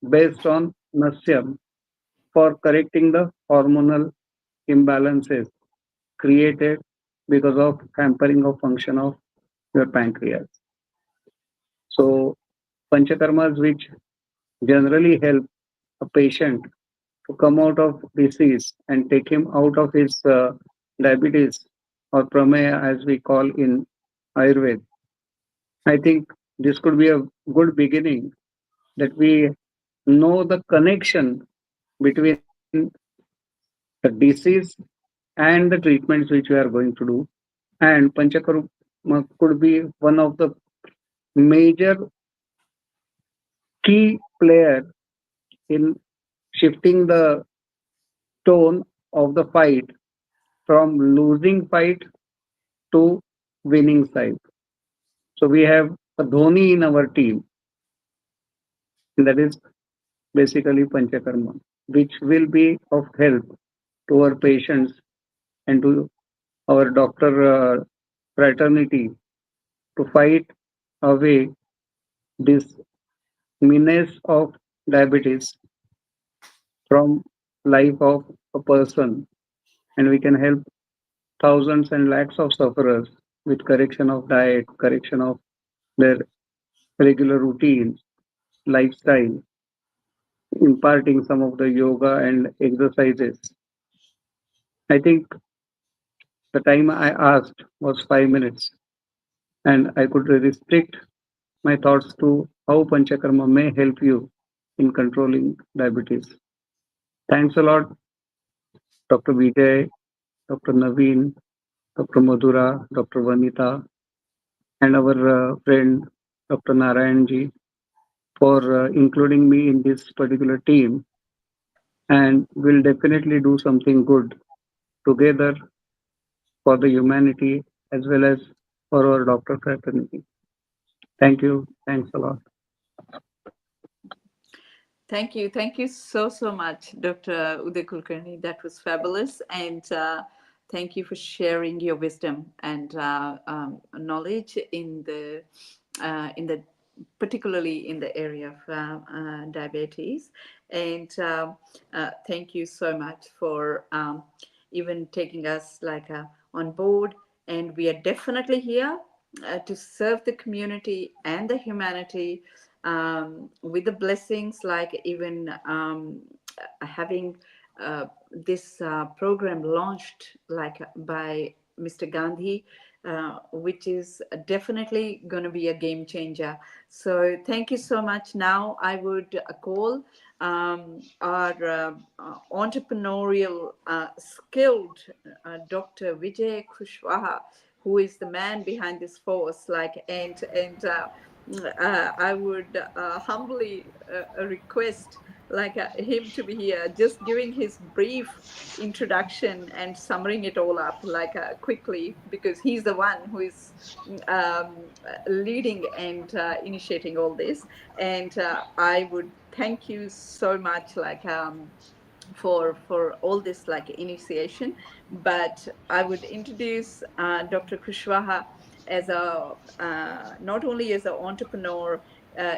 based on Nasyam for correcting the hormonal imbalances created because of hampering of function of your pancreas. So panchakarmas which generally help a patient to come out of disease and take him out of his diabetes or prameya as we call in Ayurveda. I think this could be a good beginning that we know the connection between the disease and the treatments which we are going to do. And Panchakarma could be one of the major key player in shifting the tone of the fight from losing fight to winning side. So we have a Dhoni in our team, and that is basically Panchakarma, which will be of help to our patients and to our doctor fraternity to fight away this menace of diabetes from life of a person, and we can help thousands and lakhs of sufferers with correction of diet, correction of their regular routines, lifestyle, imparting some of the yoga and exercises. I think the time I asked was 5 minutes, and I could restrict my thoughts to how Panchakarma may help you in controlling diabetes. Thanks a lot, Dr. Vijay, Dr. Naveen, Dr. Madhura, Dr. Vanita, and our friend Dr. Narayanji for including me in this particular team. And we'll definitely do something good together for the humanity as well as for our doctor fraternity. Thank you. Thanks a lot. Thank you. Thank you so, so much, Dr. Uday Kulkarni. That was fabulous. And thank you for sharing your wisdom and knowledge in the particularly in the area of diabetes. And thank you so much for even taking us on board. And we are definitely here to serve the community and the humanity with the blessings, like even having this program launched by Mr. Gandhi, which is definitely going to be a game changer. So thank you so much. Now I would call our entrepreneurial skilled Dr. Vijay Kushwaha, who is the man behind this force, I would humbly request him to be here, just giving his brief introduction and summarizing it all up quickly, because he's the one who is leading and initiating all this. And I would thank you so much for all this like initiation. But I would introduce Dr. Kushwaha as a not only as an entrepreneur,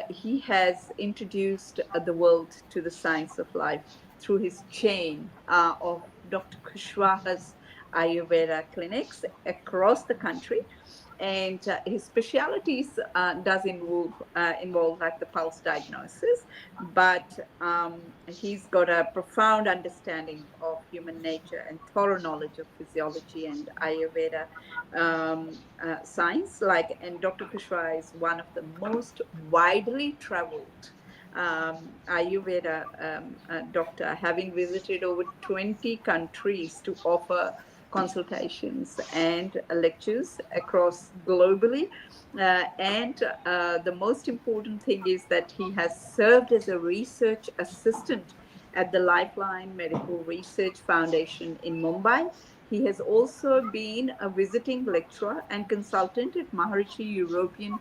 he has introduced the world to the science of life through his chain of Dr. Kushwaha's Ayurveda clinics across the country. And his specialities does involve like the pulse diagnosis, but he's got a profound understanding of human nature and thorough knowledge of physiology and Ayurveda science. And Dr. Kushwaha is one of the most widely traveled Ayurveda doctor, having visited over 20 countries to offer consultations and lectures across globally. And the most important thing is that he has served as a research assistant at the Lifeline Medical Research Foundation in Mumbai. He has also been a visiting lecturer and consultant at Maharishi European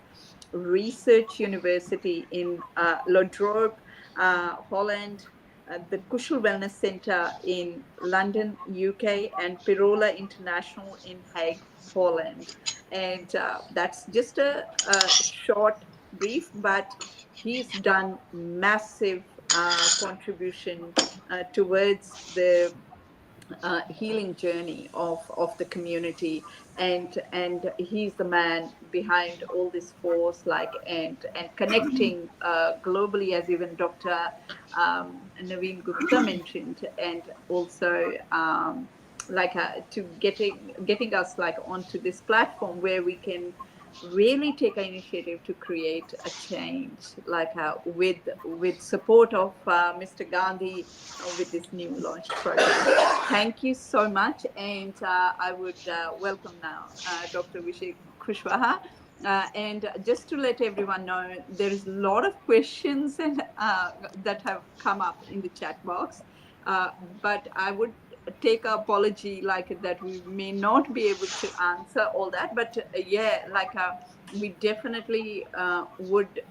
Research University in Lodrop, Holland, the Kushal Wellness Center in London, UK, and Pirola International in Hague, Holland. And that's just a short brief, but he's done massive contribution towards the healing journey of the community, and he's the man behind all this force, and connecting globally, as even Dr. Naveen Gupta mentioned, and also to getting us onto this platform where we can really take an initiative to create a change, with support of Mr. Gandhi with this new launch program. Thank you so much, and I would welcome now Dr. Vijay Kushwaha. And just to let everyone know, there is a lot of questions and that have come up in the chat box, but I would take an apology that we may not be able to answer all that, but we definitely would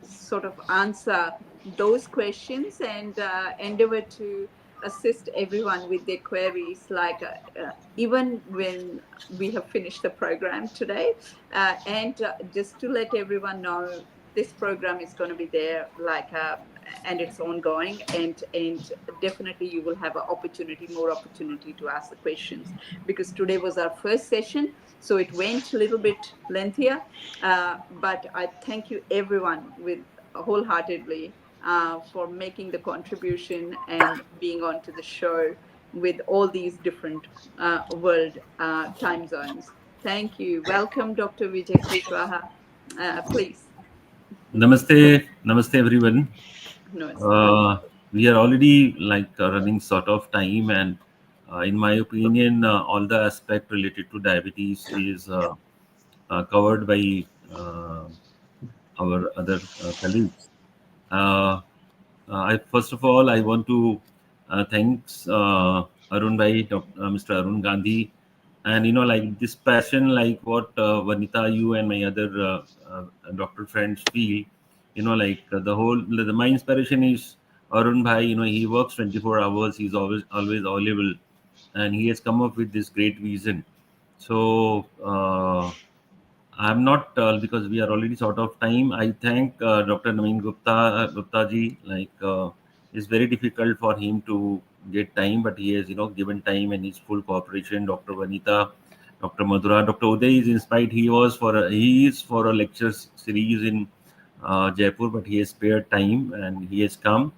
sort of answer those questions and endeavor to assist everyone with their queries, even when we have finished the program today. And just to let everyone know, this program is going to be there and it's ongoing, and definitely you will have more opportunity to ask the questions, because today was our first session, so it went a little bit lengthier, but I thank you everyone wholeheartedly for making the contribution and being on to the show with all these different world time zones. Thank you. Welcome, Dr. Vijay Kushwaha. Please. Namaste everyone. Namaste. We are already running sort of time, and in my opinion, all the aspect related to diabetes is covered by our other colleagues. First of all, I want to thanks Arun Bhai, Mr. Arun Gandhi, and this passion, like what Vanita, you and my other doctor friends feel, my inspiration is Arun Bhai. He works 24 hours. He's always available, and he has come up with this great vision. So I'm not because we are already short of time. I thank Dr. Naveen Gupta ji. It's very difficult for him to get time, but he has given time and his full cooperation. Dr. Vanita, Dr. Madhura, Dr. Uday is inspired. He is for a lecture series in Jaipur, but he has spared time and he has come.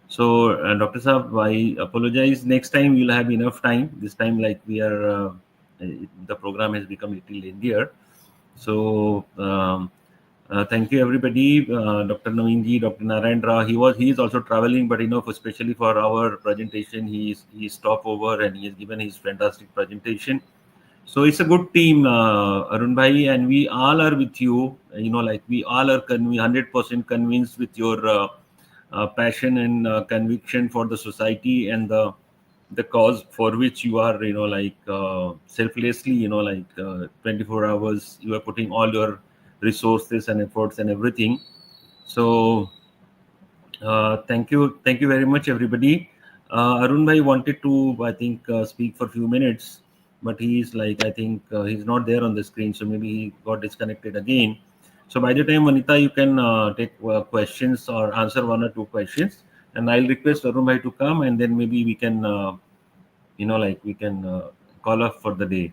So Dr. Saab, I apologize. Next time we'll have enough time. This time, we are the program has become a little lengthier. So thank you everybody. Dr. Naveen ji, Dr. Narendra, he is also traveling, but especially for our presentation, he stopped over and he has given his fantastic presentation. So it's a good team, Arun Bhai, and we all are with you. We all are 100% convinced with your passion and conviction for the society and the cause for which you are selflessly 24 hours you are putting all your resources and efforts and everything. So thank you very much everybody. Arun Bhai wanted to, I think, speak for a few minutes, but he's like, I think he's not there on the screen, so maybe he got disconnected again. So by the time, Vanita, you can take questions or answer one or two questions, and I'll request Arun Bhai to come, and then maybe we can, we can call off for the day.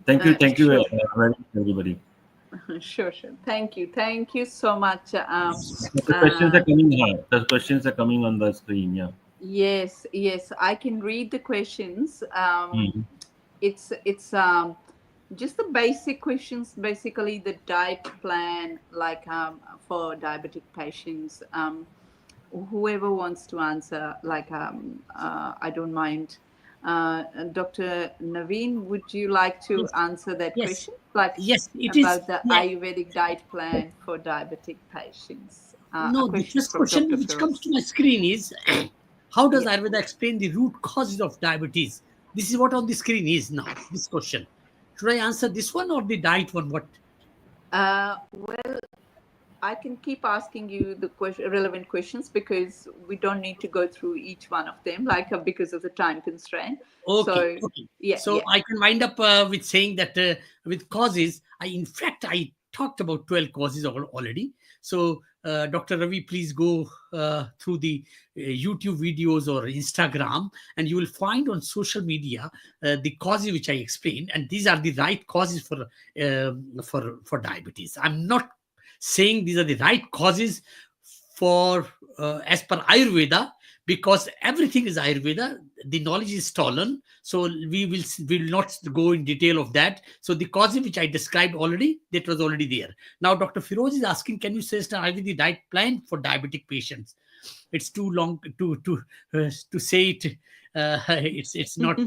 Thank you, Sure. very much, everybody. Sure. Thank you so much. The questions are coming here. The questions are coming on the screen. Yeah. Yes, I can read the questions. Mhm. It's just the basic questions, basically the diet plan, like for diabetic patients. Whoever wants to answer, like I don't mind. Dr. Naveen, would you like to answer that Yes. question? Like Yes, it about is. the Yeah. Ayurvedic diet plan for diabetic patients. No, A the question first from question Dr. which comes Feroz. to my screen is how does Yeah. Ayurveda explain the root causes of diabetes? This is what on the screen is now, this question. Should I answer this one or the diet one? What? Well, I can keep asking you the relevant questions because we don't need to go through each one of them, like because of the time constraint. Okay, So, okay. yeah. So I can wind up with saying that with causes, I talked about 12 causes already. So Dr. Ravi, please go through the YouTube videos or Instagram, and you will find on social media the causes which I explained, and these are the right causes for diabetes. I'm not saying these are the right causes for as per Ayurveda, because everything is Ayurveda. The knowledge is stolen, so we will not go in detail of that. So the causes which I described already, that was already there. Now Dr. Firoz is asking, can you suggest an Ayurvedic diet plan for diabetic patients? It's too long to say it. It's not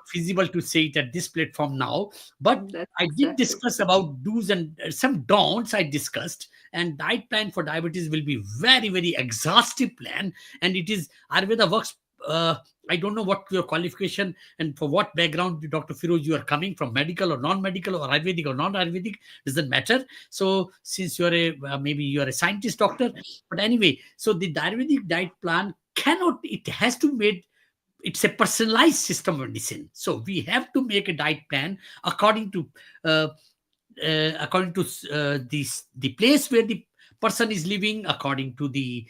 feasible to say it at this platform now, but I did discuss about do's and some don'ts. I discussed, and diet plan for diabetes will be very, very exhaustive plan, and it is Ayurveda works. I don't know what your qualification and for what background, Dr. Firoz, you are coming from, medical or non-medical or Ayurvedic or non-Ayurvedic, doesn't matter. So since you are maybe you are a scientist doctor, but anyway, so the Ayurvedic diet plan it has to made, it's a personalized system of medicine. So we have to make a diet plan according to uh, the place where the person is living, according to the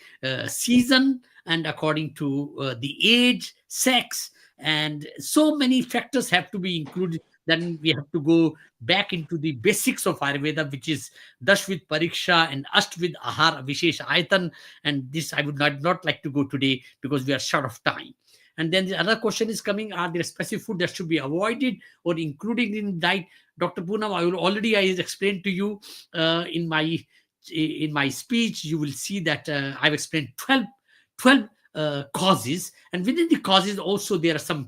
season, and according to the age, sex, and so many factors have to be included. Then we have to go back into the basics of Ayurveda, which is Dashvid Pariksha and Ashtvid Ahar Vishesh Ayatan. And this I would not like to go today because we are short of time. And then the other question is coming: are there specific food that should be avoided or included in diet? Dr. Poonam, I explained to you in my speech. You will see that I've explained 12 causes, and within the causes also there are some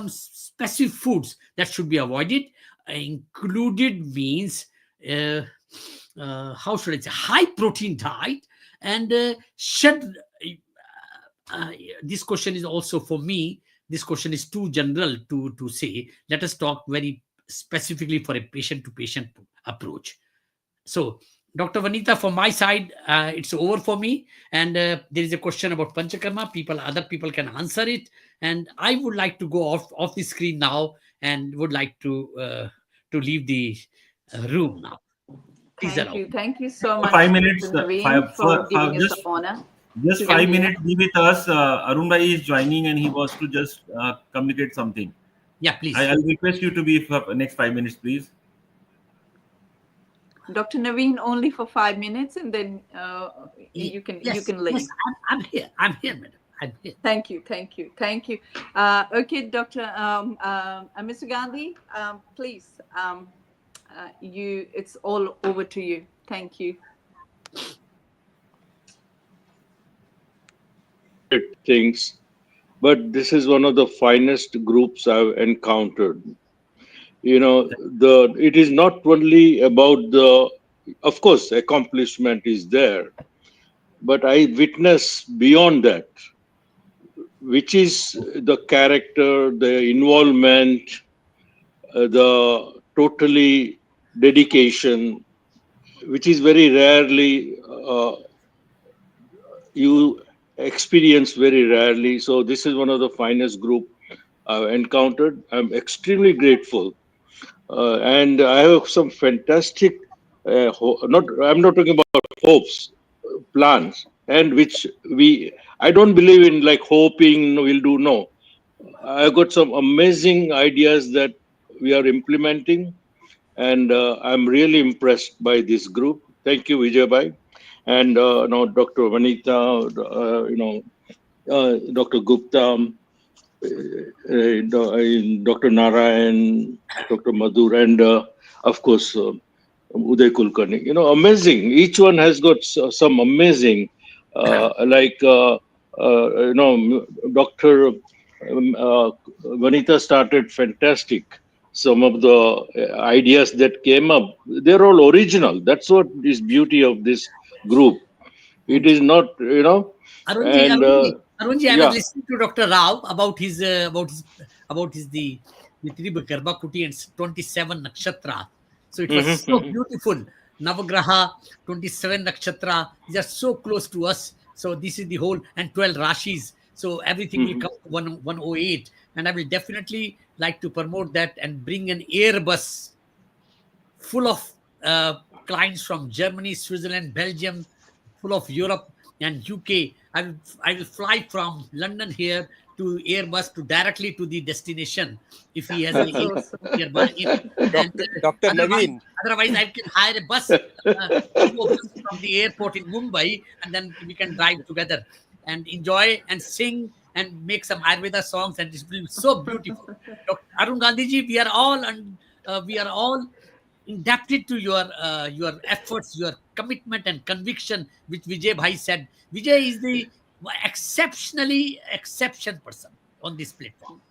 specific foods that should be avoided. Included means how should I say, high protein diet, and should this question is also for me. This question is too general to say. Let us talk very specifically for a patient to patient approach. So Dr. Vanita, from my side, it's over for me. And there is a question about Panchakarma. Other people can answer it. And I would like to go off the screen now and would like to leave the room now. Please allow me. Thank you so much, 5 minutes. Dr. Naveen, for giving us Just the honor. Just to 5 be here. minutes. Be with us. Arun Bhai is joining, and he wants to just communicate something. Yeah, please. I'll request you to be for next 5 minutes, please. Dr. Naveen, only for 5 minutes, and then you can leave. Yes, I'm here, madam. I'm here. Thank you. Okay, Dr. Mr. Gandhi, please, it's all over to you. Thank you. Things, but this is one of the finest groups I've encountered. It is not only about of course, accomplishment is there, but I witness beyond that, which is the character, the involvement, the totally dedication, which is very rarely you experienced very rarely. So this is one of the finest group I've encountered. I'm extremely grateful, and I have some fantastic. I'm not talking about hopes, plans, and which I don't believe in like hoping we'll do. No, I got some amazing ideas that we are implementing, and I'm really impressed by this group. Thank you, Vijay Bhai, and now Dr. Vanita, Dr. Gupta, Dr. Narayan, Dr. Madhur, and of course Uday Kulkarni. Amazing. Each one has got some amazing, Dr. Vanita started fantastic. Some of the ideas that came up, they're all original. That's what is beauty of this group. It is not, Arunji, I yeah. was listening to Dr. Rao about his the Garbakuti and 27 nakshatra. So it was so beautiful. Navagraha, 27 nakshatra. These are so close to us. So this is the whole, and 12 rashis. So everything will come to 108. And I will definitely like to promote that and bring an Airbus full of clients from Germany, Switzerland, Belgium, full of Europe and UK. I will fly from London here to Airbus to directly to the destination if he has nearby. Dr. Naveen. Otherwise, I can hire a bus from the airport in Mumbai, and then we can drive together and enjoy and sing and make some Ayurveda songs, and it will be so beautiful. Dr. Arun Gandhiji, we are all indebted to your efforts, your commitment and conviction, which Vijay Bhai said. Vijay is the exception person on this platform.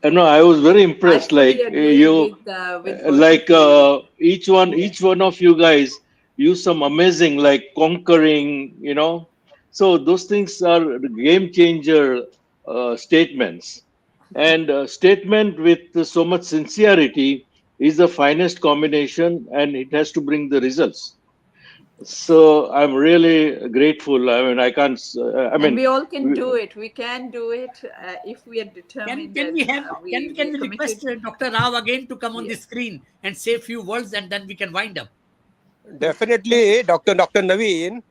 No, I was very impressed. I Like fully agree you, with both of you. each one of you guys use some amazing, like conquering. So those things are game changer statements, and statement with so much sincerity is the finest combination, and it has to bring the results. So I'm really grateful. I mean, I can't. And we all can do it. We can do it if we are determined. Can we are request Dr. Rao again to come on the screen and say a few words, and then we can wind up? Definitely, Dr. Naveen.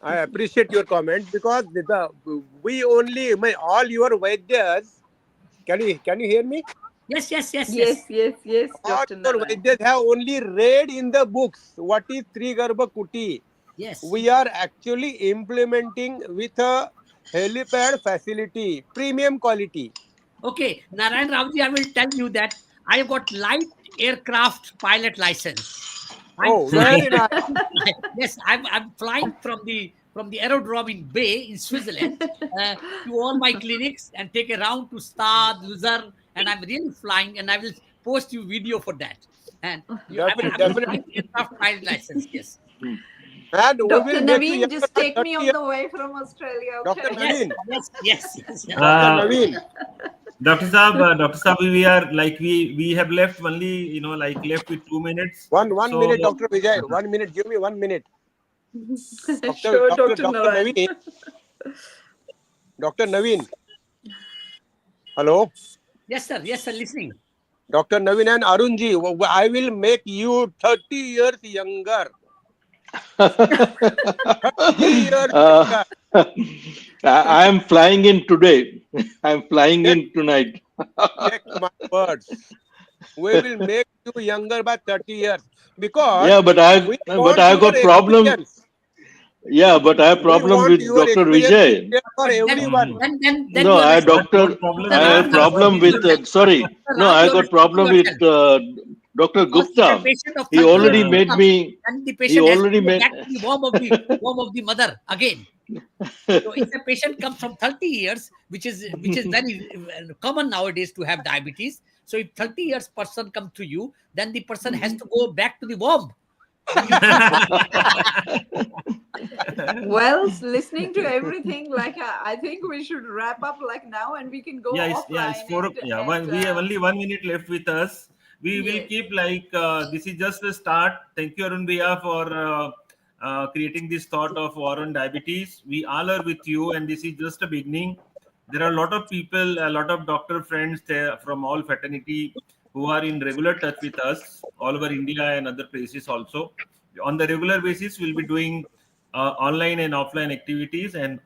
I appreciate your comment because all your Vaidyas. Can you hear me? Yes. Yes, Dr. Our Narayan. Vaidyas have only read in the books what is Trigarbha Kuti. Yes. We are actually implementing with a helipad facility, premium quality. Okay, Narayan Ravji, I will tell you that I have got light aircraft pilot license. Very nice. Yes, I'm flying from the aerodrome in Bay in Switzerland to all my clinics and take a round to Stade, Luzerne, and I'm really flying, and I will post you video for that. And I will have an aircraft pilot license. Yes. And Dr. Naveen, just take me on the way from Australia. Okay? Dr. Naveen. Yes. Dr. Naveen. Dr. Saab, we are like we have left only left with 2 minutes. One minute, Dr. Vijay. 1 minute. Give me 1 minute. Dr. Naveen. Dr. Naveen. Hello. Yes, sir. Listening. Dr. Naveen and Arunji, I will make you 30 years younger. 30 years younger. I am flying in today. I'm flying in tonight. Take my words. We will make you younger by 30 years because but I got problem. Yeah, but I have problem with Dr. Vijay. For everyone. No, I have problem with. Sorry, no, I got problem with Dr. Gupta. He already made me. He already made the warm of the mother again. So if a patient comes from 30 years, which is very common nowadays to have diabetes. So if 30 years person come to you, then the person has to go back to the womb. Well, listening to everything, like I think we should wrap up like now, and we can go. It's 4 o'clock. Yeah, we have only 1 minute left with us. We will keep like this is just a start. Thank you, Arun Bhaiya, for creating this thought of war on diabetes. We all are with you, and this is just a beginning. There are a lot of people, a lot of doctor friends there from all fraternity who are in regular touch with us all over India and other places also. On the regular basis, we'll be doing online and offline activities, and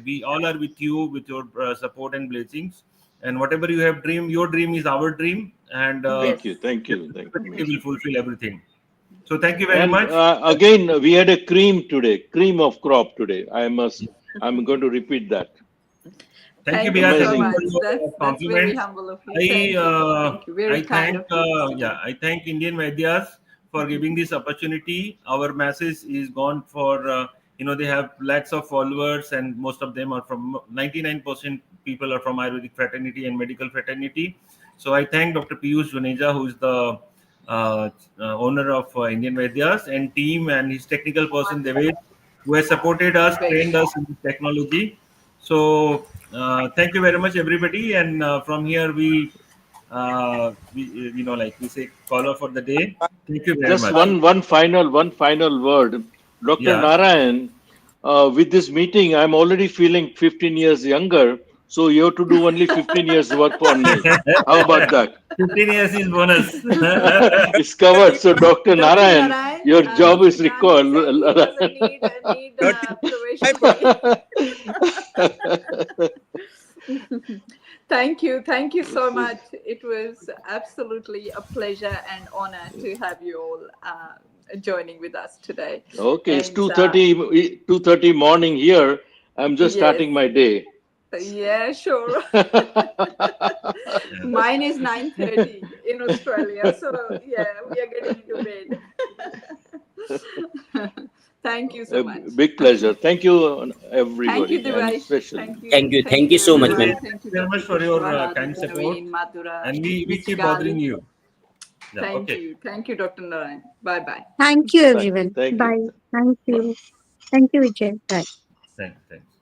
we all are with you with your support and blessings. And whatever you have dream, your dream is our dream, and Thank you. we will fulfill everything. So thank you very And much. again, we had a cream today, cream of crop today. I'm going to repeat that. Thank you, Thank you Bia. so Thank you much. for your That's very compliments. humble of you. Thank you. Thank you. Very kind of you. I thank Indian Vaidyas for giving this opportunity. Our message is gone for they have lakhs of followers, and most of them are from 99% people are from Ayurvedic fraternity and medical fraternity. So I thank Dr. Piyush Juneja, who is the owner of Indian Vaidyas, and team, and his technical person Devesh, who has supported us, trained us in this technology. So thank you very much, everybody. And from here, we we say call off for the day. Thank you very Just much. one final word, Dr. Yeah. Narayan. With this meeting, I'm already feeling 15 years younger. So you have to do only 15 years work on me. How about that? 15 years is bonus. It's covered. So Dr. Narayan, your job is Gandhi recalled. said he doesn't need probation. Thank you so much. It was absolutely a pleasure and honor to have you all joining with us today. Okay, it's And, 2:30 morning here. I'm just starting my day. Yeah, sure. Mine is 9:30 in Australia, so yeah, we are getting into bed. Thank you so much. Big pleasure. Thank you, everybody. Thank you, And Devesh. especially. Thank you so much, man. Thank you very much for your kind support. Madhura, And we Mr. keep Gali. bothering you. Yeah, Thank okay. you. Thank you, Dr. Narayan. Bye-bye. Thank you, everyone. Thank you. Bye. Thank you. Thank you, Vijay. Bye. Thanks.